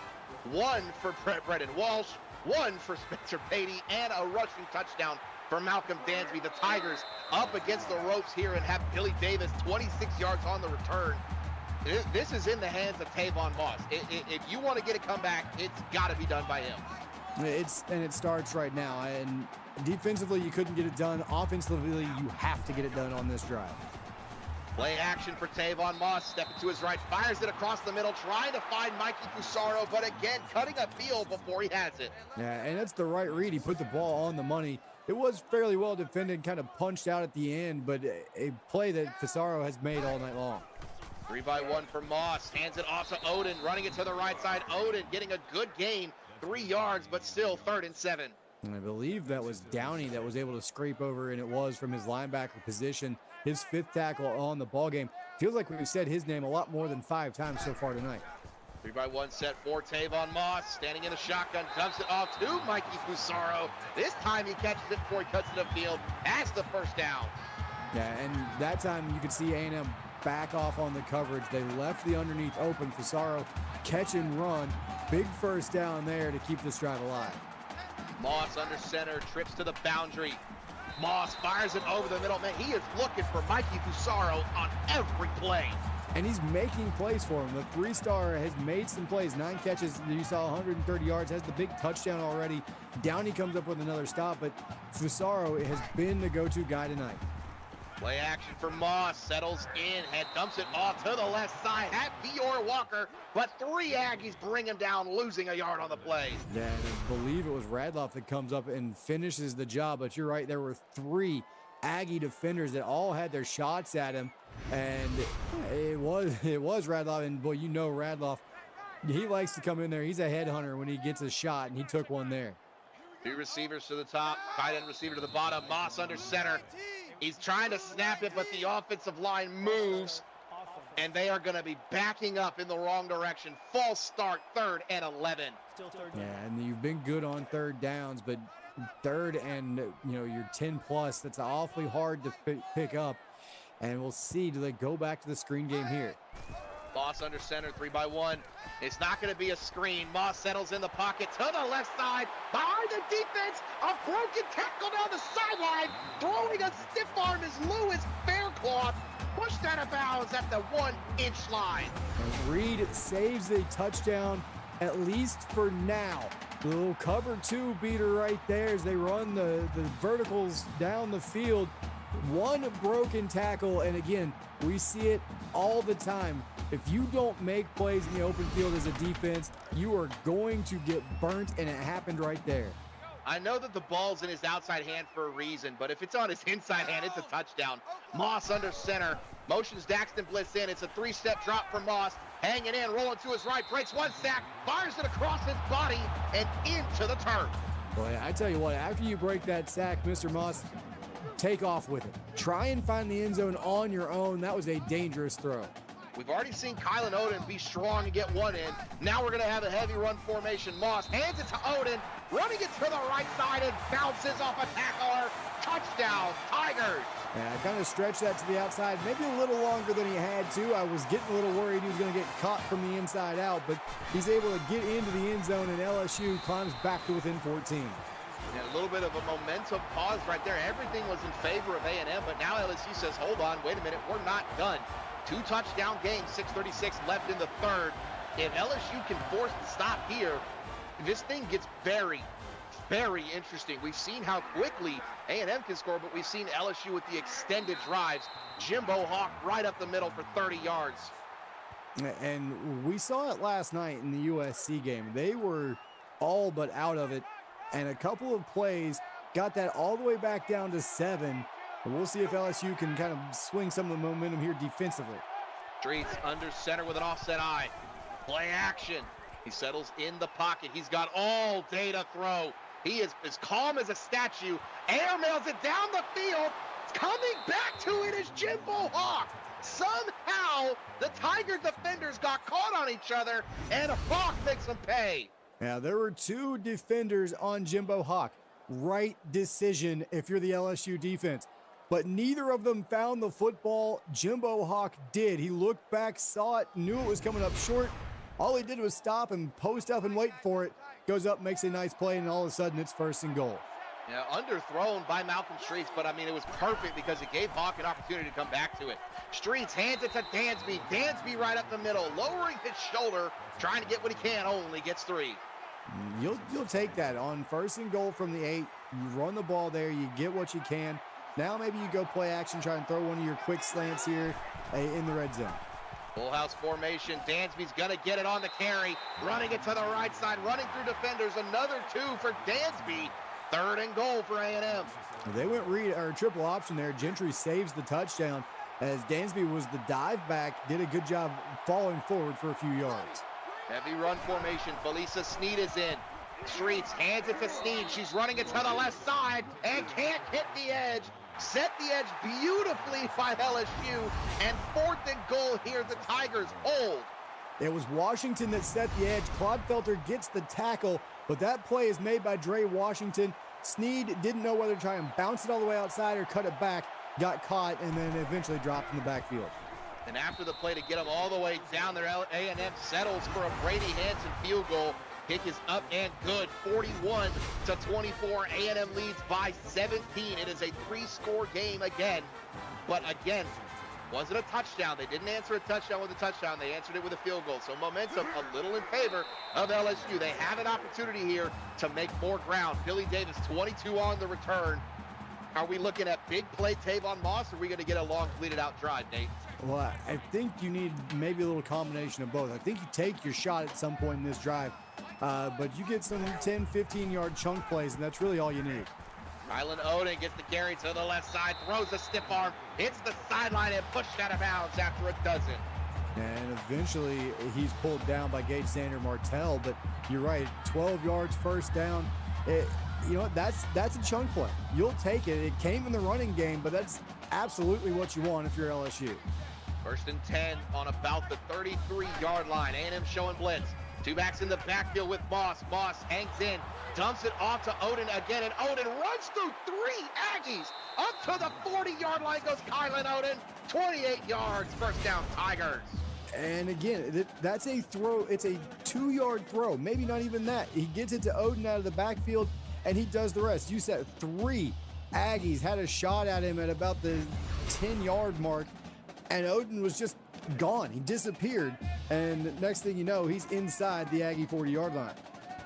1 for Brennan Walsh, 1 for Spencer Beatty, and a rushing touchdown for Malcolm Dansby. The Tigers up against the ropes here and have Billy Davis 26 yards on the return. This is in the hands of Tavon Moss. If you want to get a comeback, it's got to be done by him. It starts right now. And defensively, you couldn't get it done. Offensively, you have to get it done on this drive. Play action for Tavon Moss. Stepping to his right, fires it across the middle, trying to find Mikey Fusaro, but again, cutting a field before he has it. Yeah, and that's the right read. He put the ball on the money. It was fairly well defended, kind of punched out at the end, but a play that Fusaro has made all night long. 3-by-1 for Moss. Hands it off to Odin, running it to the right side. Odin getting a good gain, 3 yards, but still 3rd and 7. And I believe that was Downey that was able to scrape over, and it was from his linebacker position, his 5th tackle on the ball game. Feels like we've said his name a lot more than 5 times so far tonight. 3-by-1 set for Tavon Moss, standing in the shotgun, dumps it off to Mikey Fusaro. This time he catches it before he cuts to the field. That's the 1st down. Yeah, and that time you could see A&M back off on the coverage. They left the underneath open. Fusaro catch and run. Big 1st down there to keep this drive alive. Moss under center, trips to the boundary. Moss fires it over the middle. Man, he is looking for Mikey Fusaro on every play. And he's making plays for him. The 3-star has made some plays. 9 catches, you saw 130 yards, has the big touchdown already. Downey comes up with another stop, but Fusaro has been the go-to guy tonight. Play action for Moss, settles in, head dumps it off to the left side at Dior Walker, but 3 Aggies bring him down, losing a yard on the play. Yeah, and I believe it was Radloff that comes up and finishes the job, but you're right, there were 3 Aggie defenders that all had their shots at him, and it was Radloff, and boy, you know Radloff, he likes to come in there. He's a headhunter when he gets a shot, and he took one there. 2 receivers to the top, tight end receiver to the bottom, Moss under center. He's trying to snap it, but the offensive line moves, and they are going to be backing up in the wrong direction. False start, 3rd and 11. Yeah, and you've been good on 3rd downs, but 3rd and, you're 10 plus, that's awfully hard to pick up. And we'll see, do they go back to the screen game here? Moss under center, 3-by-1. It's not going to be a screen. Moss settles in the pocket to the left side. Behind the defense, a broken tackle down the sideline. Throwing a stiff arm is Lewis Faircloth. Pushed out of bounds at the 1-inch line. And Reed saves a touchdown, at least for now. The little cover 2 beater right there as they run the verticals down the field. 1 broken tackle, and again, we see it all the time. If you don't make plays in the open field as a defense, you are going to get burnt, and it happened right there. I know that the ball's in his outside hand for a reason, but if it's on his inside hand, it's a touchdown. Moss under center, motions Daxton Bliss in. It's a 3-step drop for Moss, hanging in, rolling to his right, breaks 1 sack, fires it across his body and into the turf. Boy, I tell you what, after you break that sack, Mr. Moss, take off with it. Try and find the end zone on your own. That was a dangerous throw. We've already seen Kylan Odin be strong and get 1 in. Now we're going to have a heavy run formation. Moss hands it to Odin, running it to the right side and bounces off a tackler. Touchdown, Tigers. Yeah, I kind of stretched that to the outside, maybe a little longer than he had to. I was getting a little worried he was going to get caught from the inside out, but he's able to get into the end zone, and LSU climbs back to within 14. And a little bit of a momentum pause right there. Everything was in favor of A&M, but now LSU says, hold on, wait a minute, we're not done. 2 touchdown games, 6:36 left in the 3rd. If LSU can force the stop here, this thing gets very, very interesting. We've seen how quickly A&M can score, but we've seen LSU with the extended drives. Jimbo Hawk right up the middle for 30 yards. And we saw it last night in the USC game. They were all but out of it, and a couple of plays got that all the way back down to 7. And we'll see if LSU can kind of swing some of the momentum here defensively. Streets under center with an offset eye. Play action. He settles in the pocket. He's got all day to throw. He is as calm as a statue. Air mails it down the field. Coming back to it is Jimbo Hawk. Somehow, the Tiger defenders got caught on each other, and Hawk makes them pay. Yeah, there were 2 defenders on Jimbo Hawk. Right decision if you're the LSU defense. But neither of them found the football. Jimbo Hawk did. He looked back, saw it, knew it was coming up short. All he did was stop and post up and wait for it. Goes up, makes a nice play, and all of a sudden it's 1st and goal. Yeah, underthrown by Malcolm Streets, but I mean, it was perfect because it gave Hawk an opportunity to come back to it. Streets hands it to Dansby. Dansby right up the middle, lowering his shoulder, trying to get what he can, only gets 3. You'll take that on 1st and goal from the 8. You run the ball there, you get what you can. Now maybe you go play action, try and throw one of your quick slants here in the red zone. Full house formation. Dansby's going to get it on the carry, running it to the right side, running through defenders. Another 2 for Dansby. 3rd and goal for A&M. They went triple option there. Gentry saves the touchdown as Dansby was the dive back, did a good job falling forward for a few yards. Heavy run formation. Felisa Sneed is in. Streets hands it to Sneed. She's running it to the left side and can't hit the edge. Set the edge beautifully by LSU. And 4th and goal here. The Tigers hold. It was Washington that set the edge. Clodfelter gets the tackle, but that play is made by Dre Washington. Sneed didn't know whether to try and bounce it all the way outside or cut it back. Got caught and then eventually dropped in the backfield. And after the play to get them all the way down there, A&M settles for a Brady Hansen field goal. Kick is up and good, 41-24. A&M leads by 17. It is a 3-score game again. But again, wasn't a touchdown. They didn't answer a touchdown with a touchdown. They answered it with a field goal. So momentum a little in favor of LSU. They have an opportunity here to make more ground. Billy Davis, 22 on the return. Are we looking at big play Tavon Moss, or are we going to get a long bleeded out drive, Nate? Well, I think you need maybe a little combination of both. I think you take your shot at some point in this drive, but you get some 10, 15-yard chunk plays, and that's really all you need. Kylan Oden gets the carry to the left side, throws a stiff arm, hits the sideline, and pushed out of bounds after a dozen. And eventually he's pulled down by Gage Sander Martell, but you're right, 12 yards, 1st down. You know what, that's a chunk play. You'll take it. It came in the running game, but that's absolutely what you want if you're LSU. 1st and 10 on about the 33-yard line. A&M showing blitz. 2 backs in the backfield with Moss. Moss hangs in, dumps it off to Oden again, and Oden runs through 3 Aggies. Up to the 40-yard line goes Kylan Oden. 28 yards, 1st down Tigers. And again, that's a throw. It's a 2-yard throw, maybe not even that. He gets it to Oden out of the backfield, and he does the rest. You said 3 Aggies had a shot at him at about the 10-yard mark, and Oden was just gone. He disappeared, and next thing you know, he's inside the Aggie 40-yard line.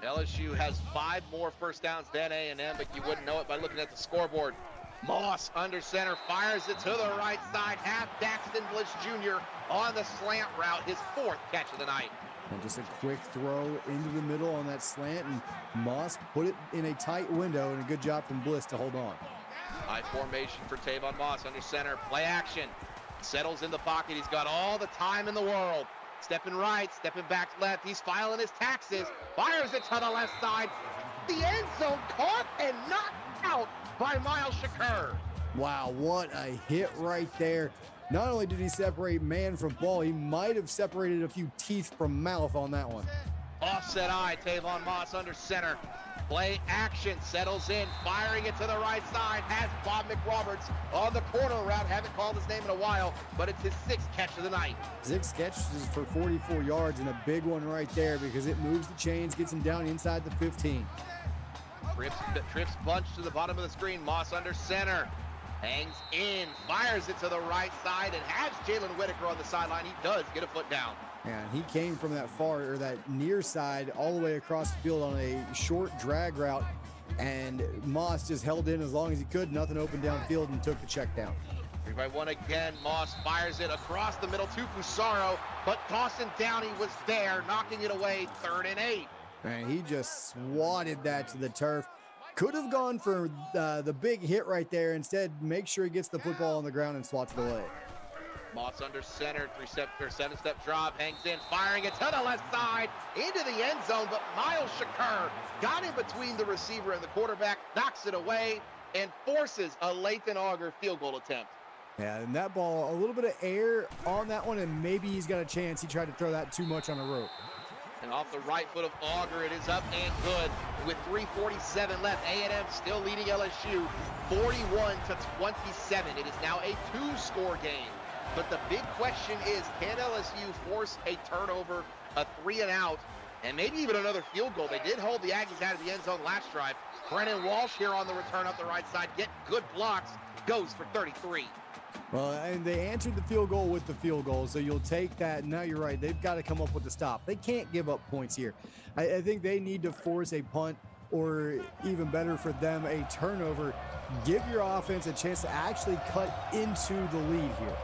LSU has 5 more 1st downs than A&M, but you wouldn't know it by looking at the scoreboard. Moss under center, fires it to the right side. Half Daxton Bliss Jr. on the slant route, his 4th catch of the night. And just a quick throw into the middle on that slant, and Moss put it in a tight window, and a good job from Bliss to hold on. High formation for Tavon Moss under center, play action. Settles in the pocket, he's got all the time in the world. Stepping right, stepping back left, he's filing his taxes, fires it to the left side. The end zone caught and knocked out by Miles Shakur. Wow, what a hit right there. Not only did he separate man from ball, he might have separated a few teeth from mouth on that one. Offset eye, Tavon Moss under center. Play action, settles in, firing it to the right side, has Bob McRoberts on the corner route. Haven't called his name in a while, but it's his 6th catch of the night. 6 catches for 44 yards, and a big one right there because it moves the chains, gets him down inside the 15. Trips bunch to the bottom of the screen. Moss under center. Hangs in, fires it to the right side, and has Jalen Whitaker on the sideline. He does get a foot down. And he came from that near side all the way across the field on a short drag route, and Moss just held in as long as he could. Nothing open downfield, and took the check down. 3-by-1 again. Moss fires it across the middle to Fusaro, but Dawson Downey was there, knocking it away. 3rd and 8. And he just swatted that to the turf. Could have gone for the big hit right there. Instead, make sure he gets the football on the ground and swats the leg. Moss under center, 7-step drop, hangs in, firing it to the left side, into the end zone, but Miles Shakur got in between the receiver and the quarterback, knocks it away, and forces a Lathan Auger field goal attempt. Yeah, and that ball, a little bit of air on that one, and maybe he's got a chance. He tried to throw that too much on a rope. And off the right foot of Auger, it is up and good. With 3:47 left, A&M still leading LSU 41-27. It is now a 2-score game. But the big question is, can LSU force a turnover, a 3-and-out, and maybe even another field goal? They did hold the Aggies out of the end zone last drive. Brennan Walsh here on the return up the right side, getting good blocks, goes for 33. Well, and they answered the field goal with the field goal, so you'll take that. Now you're right. They've got to come up with the stop. They can't give up points here. I think they need to force a punt, or even better for them, a turnover. Give your offense a chance to actually cut into the lead here.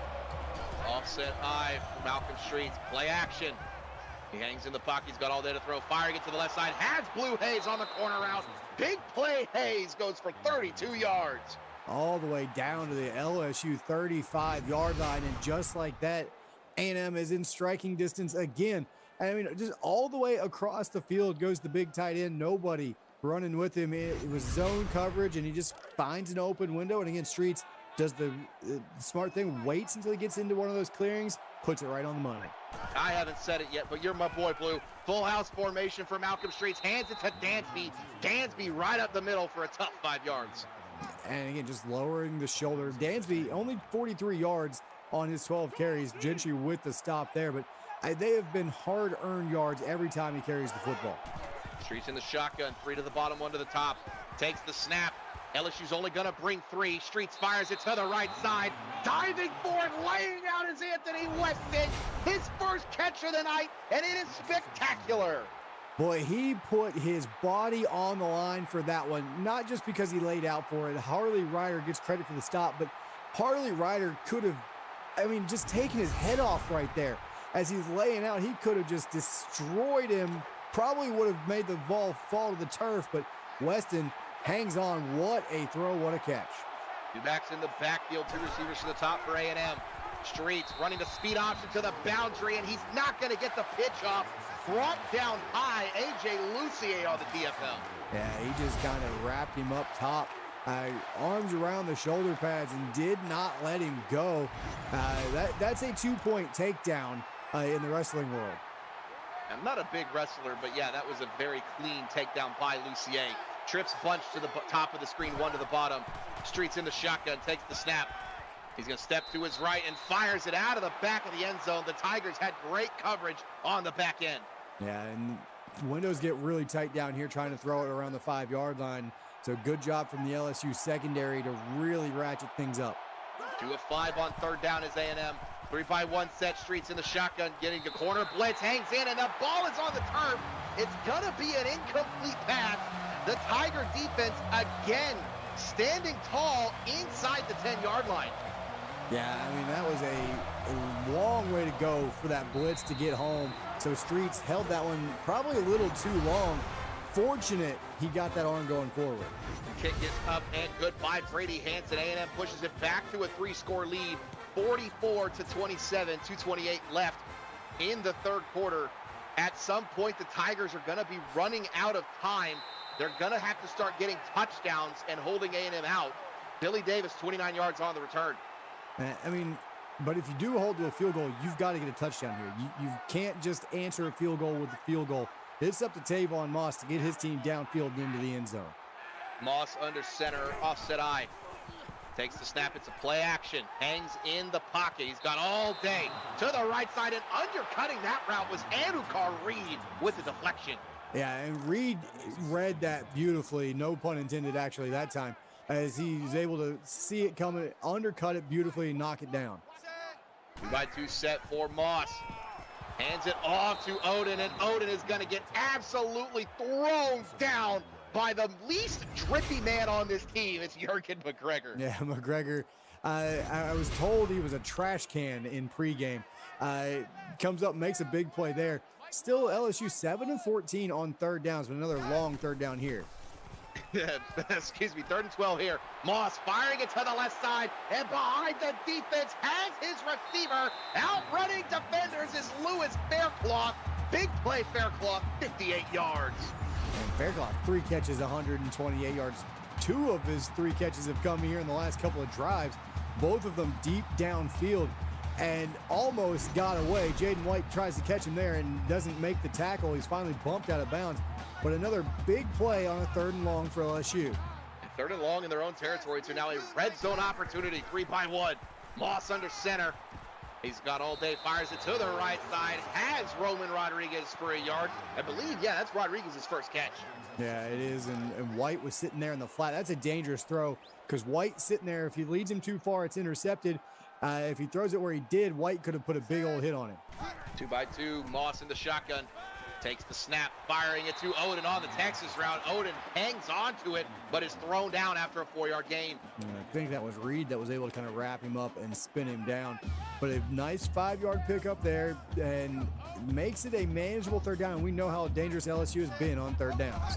Offset high for Malcolm Streets. Play action. He hangs in the pocket. He's got all day to throw. Firing it to the left side. Has Blue Hayes on the corner route. Big play. Hayes goes for 32 yards. All the way down to the LSU 35-yard line. And just like that, A&M is in striking distance again. I mean, just all the way across the field goes the big tight end. Nobody running with him. It was zone coverage, and he just finds an open window. And again, Streets does the smart thing, waits until he gets into one of those clearings, puts it right on the money. I haven't said it yet, but you're my boy, Blue. Full house formation for Malcolm Streets. Hands it to Dansby. Dansby right up the middle for a tough 5 yards. And again, just lowering the shoulder. Dansby only 43 yards on his 12 carries. Gentry with the stop there, but they have been hard-earned yards every time he carries the football. Streets in the shotgun, 3 to the bottom, 1 to the top. Takes the snap. LSU's only going to bring 3. Streets fires it to the right side. Diving forward, laying out is Anthony Weston. His first catch of the night, and it is spectacular. Boy, he put his body on the line for that one, not just because he laid out for it. Harley Ryder gets credit for the stop, but Harley Ryder could have, just taken his head off right there. As he's laying out, he could have just destroyed him. Probably would have made the ball fall to the turf, but Weston hangs on. What a throw, what a catch. Two backs in the backfield, 2 receivers to the top for A&M. Streets running the speed option to the boundary, and he's not going to get the pitch off. Brought down high, A.J. Lucier on the TFL. Yeah, he just kind of wrapped him up top. Arms around the shoulder pads and did not let him go. That's a 2-point takedown in the wrestling world. I'm not a big wrestler, but yeah, that was a very clean takedown by Lucier. Trips bunch to the top of the screen, 1 to the bottom. Streets in the shotgun, takes the snap. He's going to step to his right and fires it out of the back of the end zone. The Tigers had great coverage on the back end. Yeah, and windows get really tight down here trying to throw it around the 5-yard line. So good job from the LSU secondary to really ratchet things up. 2 of 5 on 3rd down is A&M. 3-by-1 set. Streets in the shotgun, getting the corner blitz, hangs in, and the ball is on the turf. It's going to be an incomplete pass. The Tiger defense again standing tall inside the 10-yard line. Yeah, that was a long way to go for that blitz to get home. So Streets held that one probably a little too long. Fortunate he got that arm going forward. Kick is up and good by Brady Hansen. A&M pushes it back to a 3-score lead, 44-27, 2:28 left in the 3rd quarter. At some point, the Tigers are going to be running out of time. They're going to have to start getting touchdowns and holding A&M out. Billy Davis, 29 yards on the return. But if you do hold to a field goal, you've got to get a touchdown here. You can't just answer a field goal with a field goal. It's up to Tavon Moss to get his team downfield and into the end zone. Moss under center, offset eye. Takes the snap, it's a play action. Hangs in the pocket. He's got all day to the right side, and undercutting that route was Anukar Reed with the deflection. Yeah, and Reed read that beautifully, no pun intended actually that time, as he was able to see it coming, undercut it beautifully, and knock it down. 2-by-2 set for Moss. Hands it off to Odin, and Odin is going to get absolutely thrown down by the least drippy man on this team. It's Jurgen McGregor. Yeah, McGregor. I was told he was a trash can in pregame. Comes up, makes a big play there. Still LSU 7 of 14 on 3rd downs, but another long 3rd down here. Excuse me, 3rd and 12 here. Moss firing it to the left side, and behind the defense has his receiver. Outrunning defenders is Lewis Faircloth. Big play Faircloth, 58 yards. And Faircloth, 3 catches, 128 yards. 2 of his 3 catches have come here in the last couple of drives, both of them deep downfield, and almost got away. Jaden White tries to catch him there and doesn't make the tackle. He's finally bumped out of bounds. But another big play on a 3rd and long for LSU. 3rd and long in their own territory. So now a red zone opportunity, 3-by-1. Moss under center. He's got all day, fires it to the right side, has Roman Rodriguez for a yard. I believe, yeah, that's Rodriguez's first catch. Yeah, it is, and White was sitting there in the flat. That's a dangerous throw because White's sitting there. If he leads him too far, it's intercepted. If he throws it where he did, White could have put a big old hit on him. 2-by-2, Moss in the shotgun. Takes the snap, firing it to Odin on the Texas route. Odin hangs on to it, but is thrown down after a 4-yard gain. I think that was Reed that was able to kind of wrap him up and spin him down. But a nice 5-yard pickup there and makes it a manageable third down. And we know how dangerous LSU has been on third downs.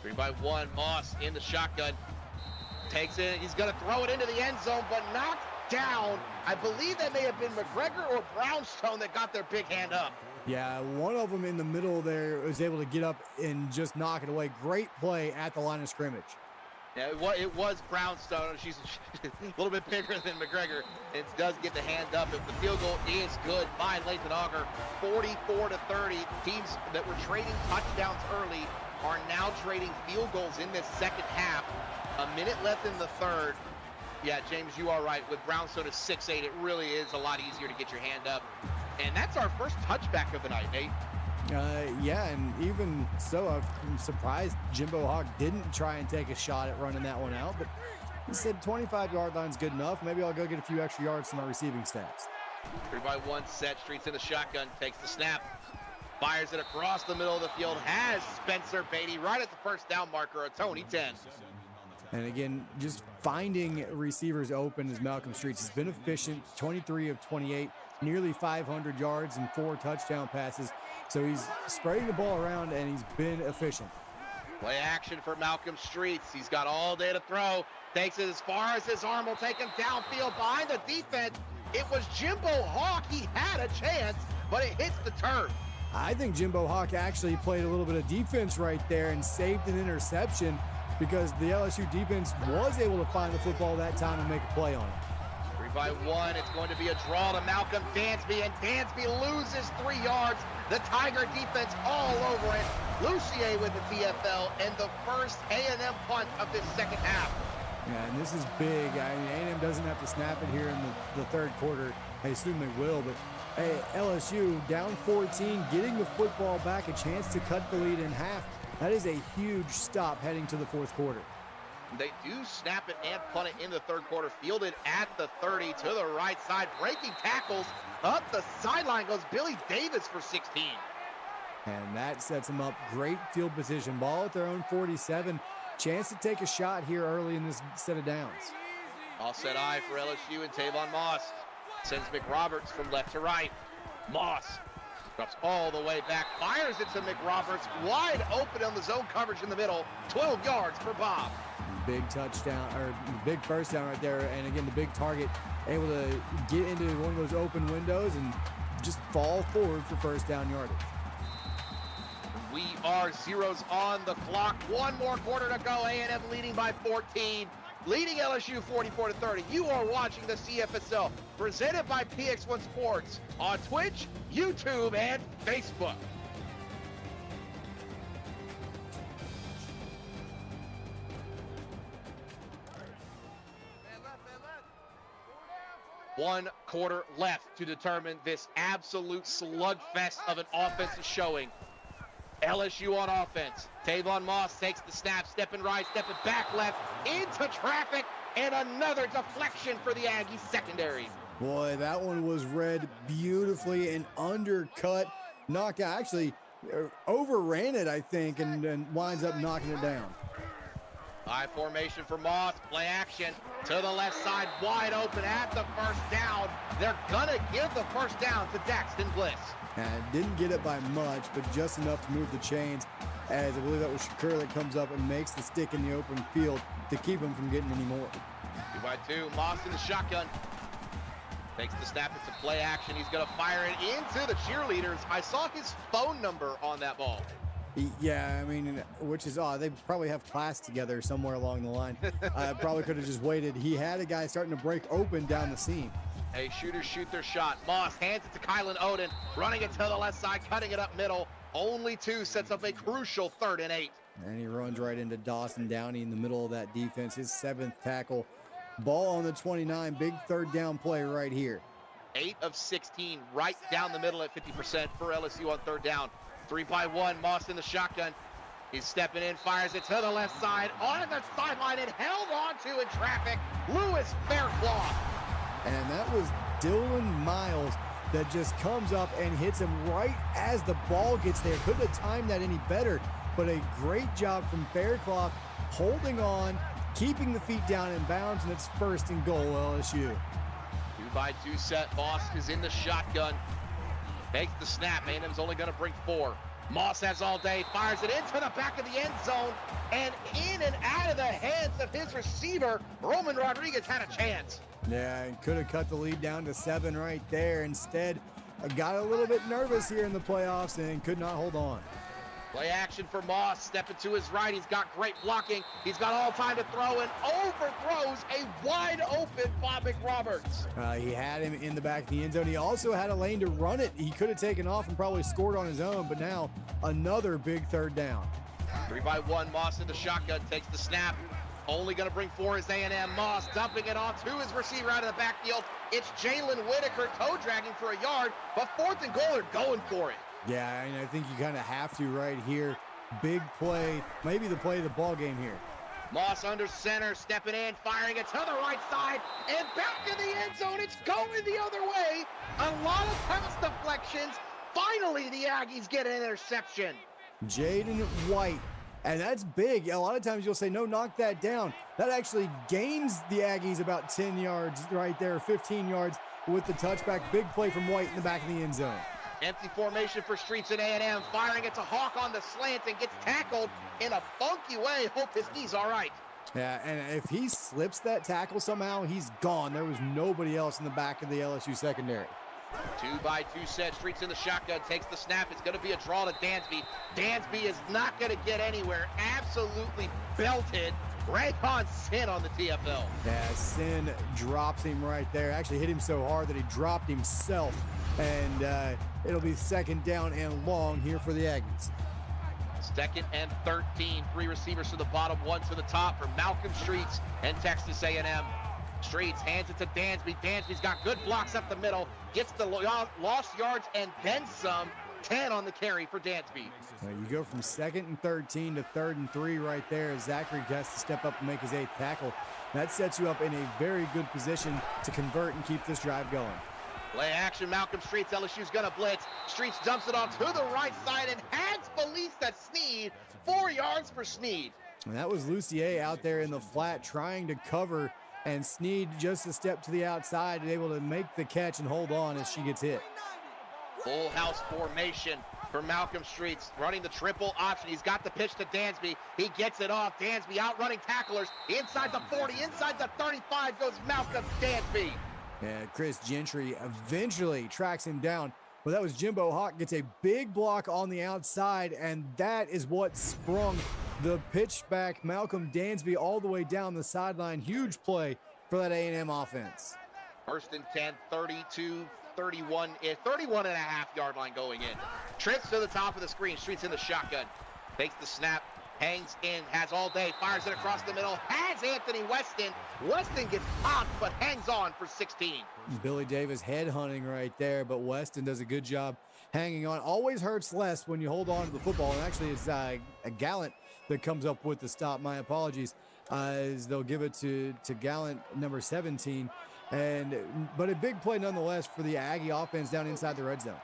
3-by-1, Moss in the shotgun. Takes it, he's gonna throw it into the end zone, but knocked down. I believe that may have been McGregor or Brownstone that got their big hand up. Yeah, one of them in the middle there was able to get up and just knock it away. Great play at the line of scrimmage. Yeah, it was Brownstone. She's a little bit bigger than McGregor. It does get the hand up. If the field goal is good by Lathan Auger, 44-30. Teams that were trading touchdowns early are now trading field goals in this second half. A minute left in the third. Yeah, James, you are right. With Brownstone at 6'8", it really is a lot easier to get your hand up. And that's our first touchback of the night, Nate. Yeah, and even so, I'm surprised Jimbo Hawk didn't try and take a shot at running that one out, but he said 25-yard line's good enough. Maybe I'll go get a few extra yards to my receiving stats. 3-by-1 set, Streets in the shotgun, takes the snap, fires it across the middle of the field, has Spencer Beatty right at the first down marker, a Tony 10. And again, just finding receivers open as Malcolm Streets has been efficient, 23 of 28, nearly 500 yards and 4 touchdown passes. So he's spreading the ball around and he's been efficient. Play action for Malcolm Streets. He's got all day to throw. Takes it as far as his arm will take him downfield behind the defense. It was Jimbo Hawk. He had a chance, but it hits the turf. I think Jimbo Hawk actually played a little bit of defense right there and saved an interception because the LSU defense was able to find the football that time and make a play on it. 3-by-1, it's going to be a draw to Malcolm Dansby, and Dansby loses 3 yards. The Tiger defense all over it. Lucier with the TFL and the first A&M punt of this second half. Yeah, and this is big. I mean, A&M doesn't have to snap it here in the third quarter. I assume they will, but hey, LSU down 14, getting the football back, a chance to cut the lead in half. That is a huge stop heading to the fourth quarter. They do snap it and punt it in the third quarter. Fielded at the 30 to the right side. Breaking tackles up the sideline goes Billy Davis for 16. And that sets them up. Great field position. Ball at their own 47. Chance to take a shot here early in this set of downs. Offset eye for LSU and Tavon Moss. Sends McRoberts from left to right. Moss drops all the way back. Fires it to McRoberts. Wide open on the zone coverage in the middle. 12 yards for Bob. Big touchdown, or big first down right there. And again, the big target able to get into one of those open windows and just fall forward for first down yardage. We are zeros on the clock. One more quarter to go. A&M leading by 14. Leading LSU 44-30. You are watching the CFSL presented by PX1 Sports on Twitch, YouTube, and Facebook. One quarter left to determine this absolute slugfest of an offensive showing. LSU on offense. Tavon Moss takes the snap, stepping right, stepping back left, into traffic, and another deflection for the Aggies secondary. Boy, that one was read beautifully and undercut, knocked out. Actually, overran it, I think, and winds up knocking it down. High formation for Moss, play action to the left side, wide open at the first down. They're gonna give the first down to Daxton Bliss. And didn't get it by much, but just enough to move the chains, as I believe that was Shakur that comes up and makes the stick in the open field to keep him from getting any more. 2-by-2, Moss in the shotgun. Takes the snap, it's a play action. He's gonna fire it into the cheerleaders. I saw his phone number on that ball. Yeah, I mean, which is odd. They probably have class together somewhere along the line. I probably could have just waited. He had a guy starting to break open down the seam. Hey, shooters shoot their shot. Moss hands it to Kylan Odin, running it to the left side, cutting it up middle. Only 2 sets up a crucial 3rd and 8. And he runs right into Dawson Downey in the middle of that defense. His 7th tackle. Ball on the 29. Big third down play right here. 8 of 16, right down the middle at 50% for LSU on third down. 3-by-1, Moss in the shotgun. He's stepping in, fires it to the left side, on the sideline, and held onto in traffic, Lewis Faircloth. And that was Dylan Miles that just comes up and hits him right as the ball gets there. Couldn't have timed that any better, but a great job from Faircloth holding on, keeping the feet down in bounds, and it's first and goal, LSU. 2-by-2 set, Moss is in the shotgun. Takes the snap, A&M's only gonna bring 4. Moss has all day, fires it into the back of the end zone, and in and out of the hands of his receiver. Roman Rodriguez had a chance. Yeah, and could have cut the lead down to 7 right there. Instead, got a little bit nervous here in the playoffs and could not hold on. Play action for Moss, stepping to his right. He's got great blocking. He's got all time to throw and overthrows a wide open Bobbitt Roberts. He had him in the back of the end zone. He also had a lane to run it. He could have taken off and probably scored on his own, but now another big third down. 3-by-1, Moss in the shotgun, takes the snap. Only going to bring 4 is A&M. Moss dumping it off to his receiver out of the backfield. It's Jalen Whitaker toe dragging for a yard, but 4th and goal, they're going for it. Yeah, and I think you kind of have to right here. Big play, maybe the play of the ball game here. Moss under center, stepping in, firing it to the right side, and back in the end zone. It's going the other way. A lot of pass deflections. Finally, the Aggies get an interception. Jaden White, and that's big. A lot of times you'll say, no, knock that down. That actually gains the Aggies about 10 yards right there, 15 yards with the touchback. Big play from White in the back of the end zone. Empty formation for Streets at A&M, firing it to Hawk on the slant and gets tackled in a funky way. Hope his knee's all right. Yeah, and if he slips that tackle somehow, he's gone. There was nobody else in the back of the LSU secondary. 2-by-2 set, Streets in the shotgun, takes the snap. It's going to be a draw to Dansby. Dansby is not going to get anywhere. Absolutely belted. Raycon Sin on the TFL. Yeah, Sin drops him right there. Actually hit him so hard that he dropped himself. And it'll be 2nd down and long here for the Aggies. 2nd and 13. 3 receivers to the bottom, 1 to the top for Malcolm Streets and Texas A&M. Streets hands it to Dansby. Dansby's got good blocks up the middle. Gets the lost yards and then some. 10 on the carry for Dansby. You go from 2nd and 13 to 3rd and 3 right there. Zachary has to step up and make his 8th tackle. That sets you up in a very good position to convert and keep this drive going. Play action, Malcolm Streets. LSU's gonna blitz. Streets dumps it off to the right side and hands Felicia Sneed. 4 yards for Sneed. And that was Lucier out there in the flat trying to cover, and Sneed just a step to the outside and able to make the catch and hold on as she gets hit. Full house formation for Malcolm Streets, running the triple option. He's got the pitch to Dansby. He gets it off. Dansby outrunning tacklers. Inside the 40, inside the 35 goes Malcolm Dansby. And Chris Gentry eventually tracks him down. Well, that was Jimbo Hawk, gets a big block on the outside, and that is what sprung the pitch back Malcolm Dansby all the way down the sideline. Huge play for that A&M offense. 1st and 10, 32, 31 and a half yard line going in. Trips to the top of the screen. Streets in the shotgun. Takes the snap. Hangs in. Has all day. Fires it across the middle. Has Anthony Weston. Weston gets popped but hangs on for 16. Billy Davis head hunting right there, but Weston does a good job hanging on. Always hurts less when you hold on to the football. And actually it's a Gallant that comes up with the stop. My apologies. As they'll give it to Gallant, number 17. But a big play nonetheless for the Aggie offense down inside the red zone.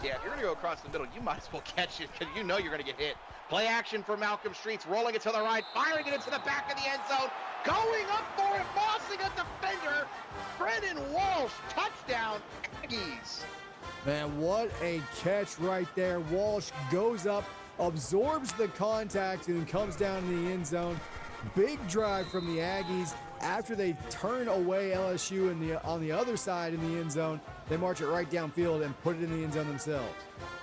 Yeah, if you're going to go across the middle, you might as well catch it because you know you're going to get hit. Play action for Malcolm Streets, rolling it to the right, firing it into the back of the end zone, going up for it, bossing a defender. Brendan Walsh, touchdown, Aggies. Man, what a catch right there. Walsh goes up, absorbs the contact, and comes down in the end zone. Big drive from the Aggies. After they turn away LSU on the other side in the end zone, they march it right downfield and put it in the end zone themselves.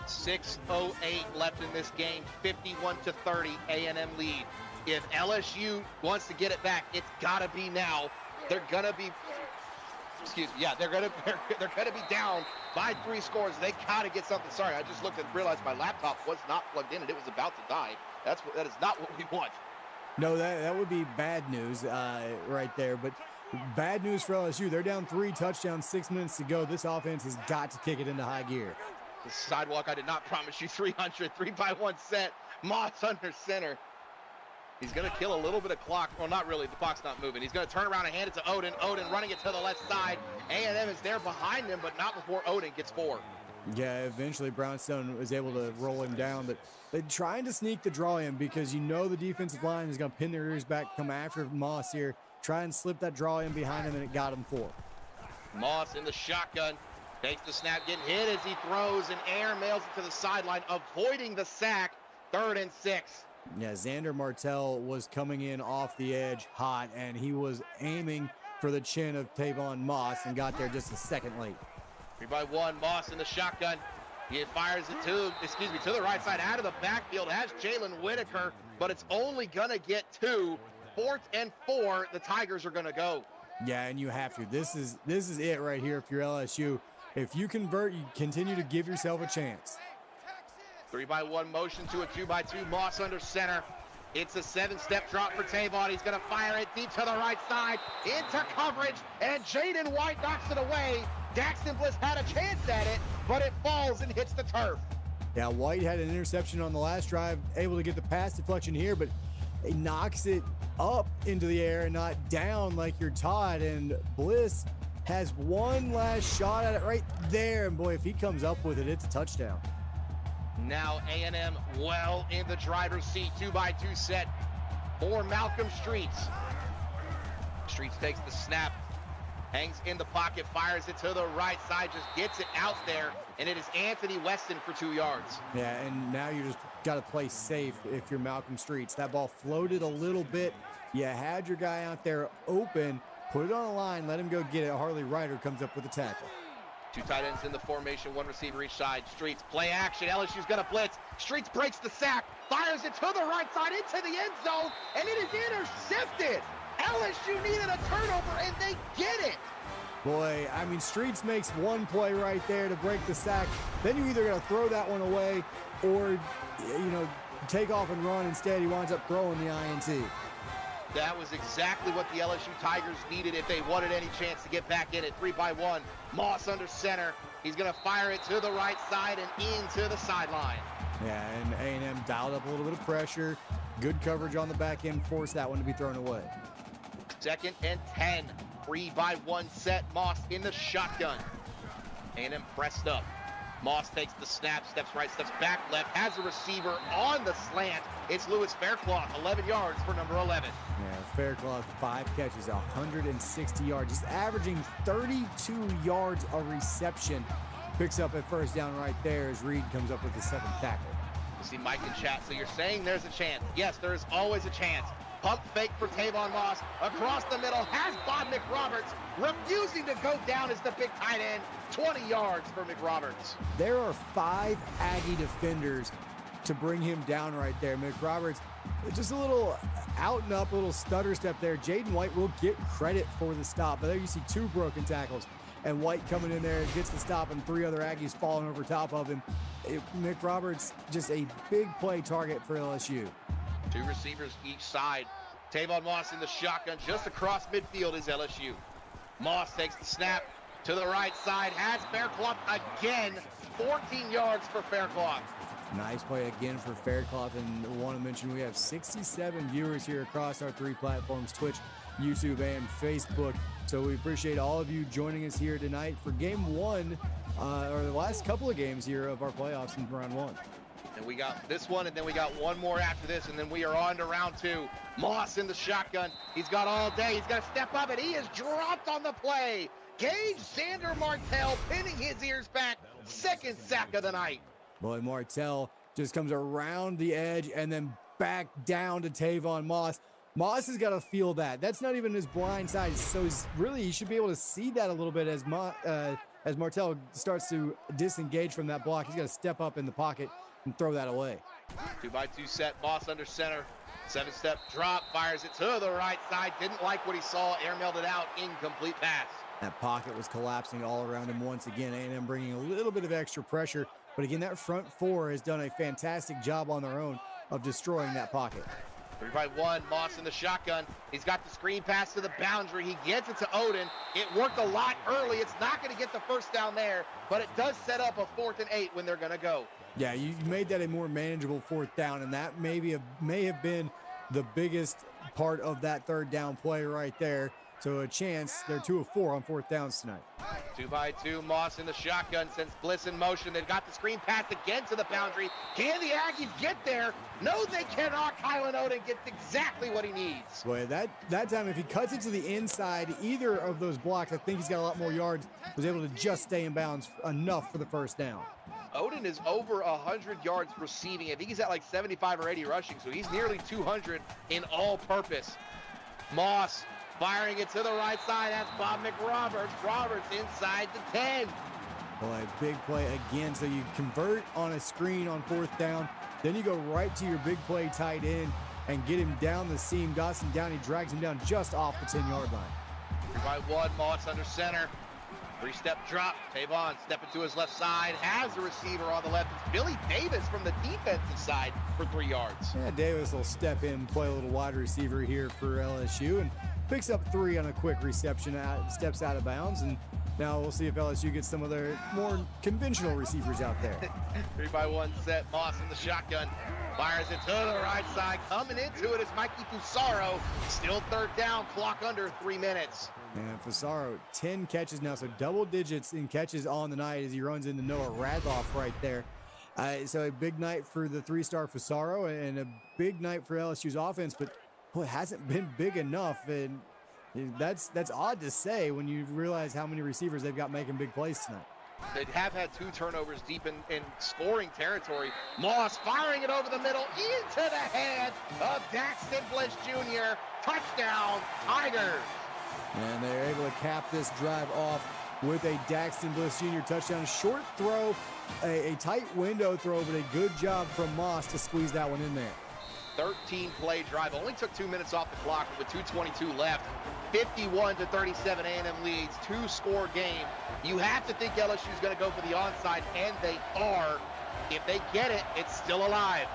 6:08 left in this game, 51-30 A&M lead. If LSU wants to get it back, it's got to be now. They're gonna be, they're gonna be down by 3 scores. They gotta get something. Sorry, I just looked and realized my laptop was not plugged in and it was about to die. That is not what we want. No, that would be bad news right there. But Bad news for LSU. They're down 3 touchdowns, 6 minutes to go. This offense has got to kick it into high gear. The sidewalk, I did not promise you 300. 3-by-1 set. Moss under center. He's going to kill a little bit of clock. Well, not really. The clock's not moving. He's going to turn around and hand it to Odin. Odin running it to the left side. A&M is there behind him, but not before Odin gets 4. Yeah, eventually Brownstone was able to roll him down, but they're trying to sneak the draw in because you know the defensive line is going to pin their ears back, come after Moss here, try and slip that draw in behind him, and it got him 4. Moss in the shotgun. Takes the snap, getting hit as he throws, and air mails it to the sideline, avoiding the sack. 3rd and 6. Yeah, Xander Martell was coming in off the edge hot, and he was aiming for the chin of Tavon Moss and got there just a second late. 3-by-1, Moss in the shotgun. He fires it to the right side out of the backfield. Has Jalen Whitaker, but it's only going to get 2. 4th and 4, the Tigers are going to go. Yeah, and you have to. This is it right here if you're LSU. If you convert, you continue to give yourself a chance. 3-by-1 motion to a 2-by-2. Moss under center. It's a 7-step drop for Tavon. He's going to fire it deep to the right side into coverage, and Jaden White knocks it away. Daxton Bliss had a chance at it, but it falls and hits the turf. Yeah, White had an interception on the last drive, able to get the pass deflection here, but he knocks it up into the air and not down like you're taught, and Bliss has one last shot at it right there, and boy, if he comes up with it, it's a touchdown. Now A&M well in the driver's seat. 2-by-2 set for Malcolm Streets. Streets takes the snap, hangs in the pocket, fires it to the right side, just gets it out there, and it is Anthony Weston for 2 yards. Yeah, and now you just got to play safe if you're Malcolm Streets. That ball floated a little bit. You had your guy out there open, put it on a line, let him go get it. Harley Ryder comes up with a tackle. 2 tight ends in the formation, 1 receiver each side. Streets, play action. LSU's going to blitz. Streets breaks the sack, fires it to the right side into the end zone, and it is intercepted. LSU needed a turnover, and they get it. Boy, I mean, Streets makes one play right there to break the sack. Then you either got to throw that one away or, take off and run. Instead, he winds up throwing the INT. That was exactly what the LSU Tigers needed if they wanted any chance to get back in it. 3-by-1, Moss under center. He's going to fire it to the right side and into the sideline. Yeah, and A&M dialed up a little bit of pressure. Good coverage on the back end, forced that one to be thrown away. 2nd and 10. 3-by-1 set. Moss in the shotgun. A&M pressed up. Moss takes the snap, steps right, steps back left, has a receiver on the slant. It's Lewis Faircloth, 11 yards for number 11. Yeah, Faircloth, 5 catches, 160 yards, just averaging 32 yards a reception. Picks up a 1st down right there as Reed comes up with the 7th tackle. You see Mike in chat, so you're saying there's a chance. Yes, there is always a chance. Pump fake for Tavon Moss. Across the middle has Bob McRoberts. Refusing to go down as the big tight end. 20 yards for McRoberts. There are 5 Aggie defenders to bring him down right there. McRoberts, just a little out and up, a little stutter step there. Jaden White will get credit for the stop, but there you see 2 broken tackles. And White coming in there, gets the stop, and 3 other Aggies falling over top of him. McRoberts, just a big play target for LSU. 2 receivers each side. Tavon Moss in the shotgun. Just across midfield is LSU. Moss takes the snap to the right side. Has Faircloth again. 14 yards for Faircloth. Nice play again for Faircloth. And I want to mention we have 67 viewers here across our 3 platforms, Twitch, YouTube, and Facebook. So we appreciate all of you joining us here tonight for game 1, or the last couple of games here of our playoffs in round 1. And we got this one, and then we got one more after this, and then we are on to round 2. Moss in the shotgun. He's got all day. He's got to step up, and he is dropped on the play. Gage Xander Martell pinning his ears back. 2nd sack of the night. Boy, Martell just comes around the edge and then back down to Tavon Moss. Moss has got to feel that. That's not even his blind side. So he should be able to see that a little bit as Martell starts to disengage from that block. He's got to step up in the pocket and throw that away. 2-by-2 set, Moss under center. 7-step drop, fires it to the right side. Didn't like what he saw, airmailed it out, incomplete pass. That pocket was collapsing all around him once again. A&M bringing a little bit of extra pressure. But again, that front 4 has done a fantastic job on their own of destroying that pocket. 3-by-1, Moss in the shotgun. He's got the screen pass to the boundary. He gets it to Odin. It worked a lot early. It's not going to get the first down there, but it does set up a 4th and 8 when they're going to go. Yeah, you made that a more manageable 4th down, and that may have been the biggest part of that 3rd down play right there. So a chance, they're 2 of 4 on 4th downs tonight. 2-by-2, Moss in the shotgun, sends Bliss in motion. They've got the screen pass again to the boundary. Can the Aggies get there? No, they cannot. Kylan Odin gets exactly what he needs. Boy, that time, if he cuts it to the inside, either of those blocks, I think he's got a lot more yards, was able to just stay in bounds enough for the 1st down. Odin is over 100 yards receiving. I think he's at like 75 or 80 rushing, so he's nearly 200 in all-purpose. Moss firing it to the right side. That's Bob McRoberts. Roberts inside the 10. Boy, big play again. So you convert on a screen on 4th down. Then you go right to your big play tight end and get him down the seam. Dawson down. He drags him down just off the 10-yard line. 3-by-1, Moss under center. 3-step drop. Tavon stepping to his left side. Has the receiver on the left. It's Billy Davis from the defensive side for 3 yards. Yeah, Davis will step in, play a little wide receiver here for LSU, and picks up 3 on a quick reception, steps out of bounds, and now we'll see if LSU gets some of their more conventional receivers out there. 3-by-1 set, Moss in the shotgun, fires it to the right side. Coming into it is Mikey Fusaro. Still 3rd down, clock under 3 minutes. And Fusaro, 10 catches now, so double digits in catches on the night as he runs into Noah Radloff right there. So a big night for the 3-star Fusaro and a big night for LSU's offense, but boy, it hasn't been big enough, and that's odd to say when you realize how many receivers they've got making big plays tonight. They have had 2 turnovers deep in scoring territory. Moss firing it over the middle into the hands of Daxton Bliss Jr. Touchdown, Tigers. And they're able to cap this drive off with a Daxton Bliss Jr. touchdown. Short throw, a tight window throw, but a good job from Moss to squeeze that one in there. 13-play drive. Only took 2 minutes off the clock with 2:22 left. 51-37 A&M leads. 2-score game. You have to think LSU is going to go for the onside, and they are. If they get it, it's still alive.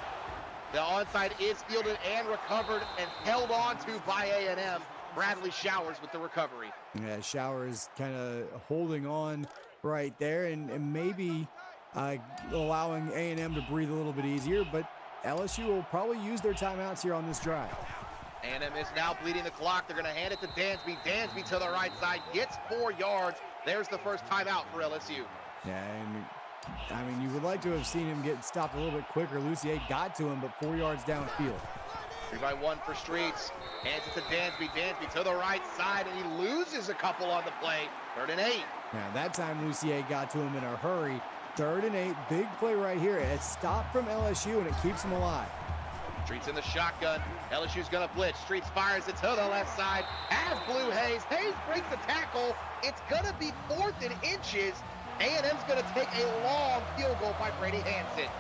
The onside is fielded and recovered and held on to by A&M. Bradley Showers with the recovery. Yeah, Showers kind of holding on right there and maybe allowing A&M to breathe a little bit easier, but LSU will probably use their timeouts here on this drive. A&M is now bleeding the clock. They're going to hand it to Dansby. Dansby to the right side, gets 4 yards. There's the first timeout for LSU. Yeah, and I mean, you would like to have seen him get stopped a little bit quicker. Lucier got to him, but 4 yards downfield. 3-by-1 for Streets. Hands it to Dansby. Dansby to the right side, and he loses a couple on the play. 3rd and 8. Now, that time Lucier got to him in a hurry. 3rd and 8, big play right here. It's stopped from LSU, and it keeps him alive. Streets in the shotgun. LSU's going to blitz. Streets fires it to the left side. As Blue Hayes. Hayes breaks the tackle. It's going to be 4th and inches. A&M's going to take a long field goal by Brady Hansen.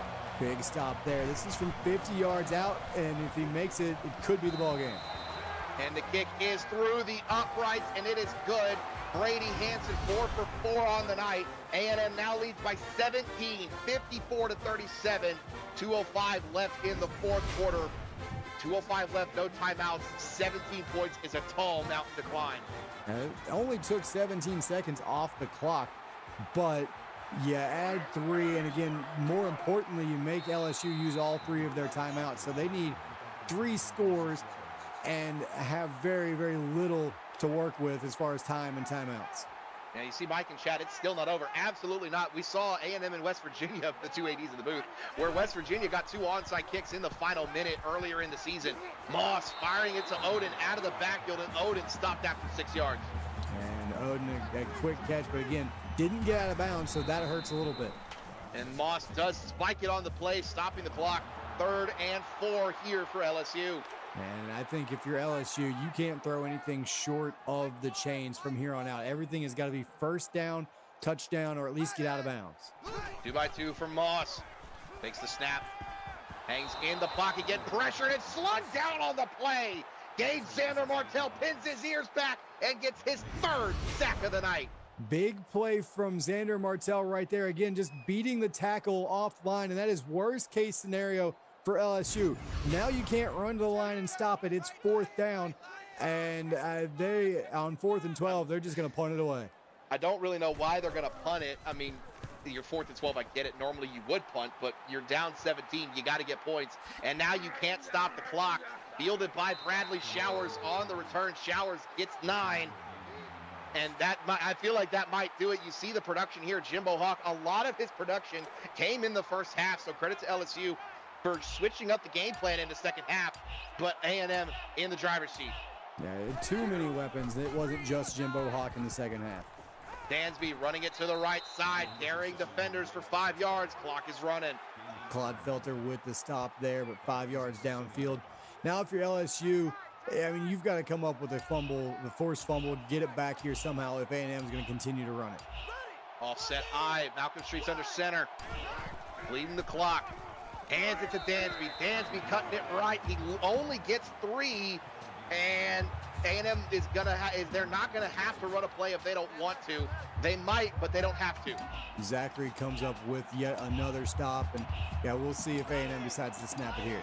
Big stop there. This is from 50 yards out, and if he makes it, it could be the ball game. And the kick is through the uprights, and it is good. Brady Hansen 4 for 4 on the night. A&M now leads by 17, 54-37. 2:05 left in the 4th quarter. 2:05 left, no timeouts. 17 points is a tall mountain to climb. It only took 17 seconds off the clock, but you add 3, and again, more importantly, you make LSU use all 3 of their timeouts. So they need 3 scores and have very, very little to work with as far as time and timeouts. Now you see Mike and Chad, it's still not over. Absolutely not. We saw A&M and West Virginia, the 2 ADs in the booth, where West Virginia got 2 onside kicks in the final minute earlier in the season. Moss firing it to Odin out of the backfield, and Odin stopped after 6 yards. And Odin, a quick catch, but again, didn't get out of bounds, so that hurts a little bit. And Moss does spike it on the play, stopping the clock. 3rd and 4 here for LSU. And I think if you're LSU, you can't throw anything short of the chains from here on out. Everything has got to be 1st down, touchdown, or at least get out of bounds. 2-by-2 from Moss. Takes the snap. Hangs in the pocket, get pressured, and slugged down on the play. Gage Xander Martell pins his ears back and gets his 3rd sack of the night. Big play from Xander Martell right there. Again, just beating the tackle offline, and that is worst case scenario for LSU. Now you can't run to the line and stop it. It's 4th down, and they on 4th and 12, they're just going to punt it away. I don't really know why they're going to punt it. I mean, you're 4th and 12, I get it. Normally you would punt, but you're down 17. You got to get points. And now you can't stop the clock. Fielded by Bradley Showers on the return. Showers gets 9. And I feel like that might do it. You see the production here. Jimbo Hawk, a lot of his production came in the first half. So credit to LSU for switching up the game plan in the second half. But A&M in the driver's seat. Yeah, too many weapons. It wasn't just Jimbo Hawk in the second half. Dansby running it to the right side, carrying defenders for 5 yards. Clock is running. Claude Felter with the stop there, but 5 yards downfield. Now, if you're LSU, I mean, you've got to come up with a fumble, the forced fumble, get it back here somehow if A&M is going to continue to run it. Offset I. Malcolm Street's under center. Leading the clock. Hands it to Dansby. Dansby cutting it right. He only gets 3, and A&M is they're not gonna have to run a play if they don't want to. They might, but they don't have to. Zachary comes up with yet another stop, and yeah, we'll see if A&M decides to snap it here.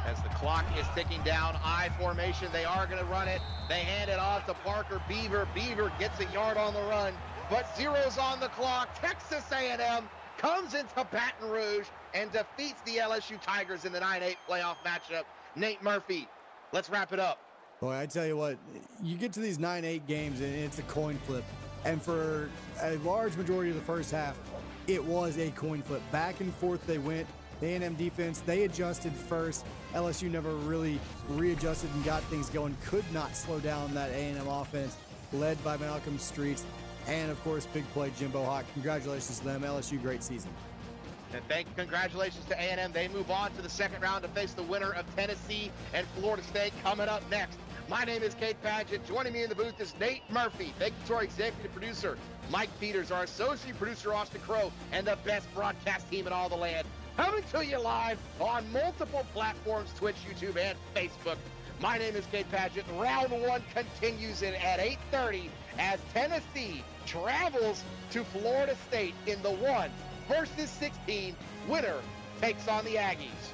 As the clock is ticking down, I formation, they are gonna run it. They hand it off to Parker Beaver. Beaver gets a yard on the run, but 0's on the clock. Texas A&M comes into Baton Rouge and defeats the LSU Tigers in the 9-8 playoff matchup. Nate Murphy, let's wrap it up. Boy, I tell you what, you get to these 9-8 games and it's a coin flip. And for a large majority of the first half, it was a coin flip. Back and forth they went. The A&M defense, they adjusted first. LSU never really readjusted and got things going. Could not slow down that A&M offense, led by Malcolm Streets. And, of course, big play Jimbo Hawk. Congratulations to them. LSU, great season. And congratulations to A&M. They move on to the second round to face the winner of Tennessee and Florida State coming up next. My name is Kate Padgett. Joining me in the booth is Nate Murphy. Thank you to our executive producer, Mike Peters, our associate producer, Austin Crow, and the best broadcast team in all the land. Coming to you live on multiple platforms, Twitch, YouTube, and Facebook. My name is Kate Padgett. Round 1 continues in at 8:30 as Tennessee travels to Florida State in the 1 versus 16. Winner takes on the Aggies.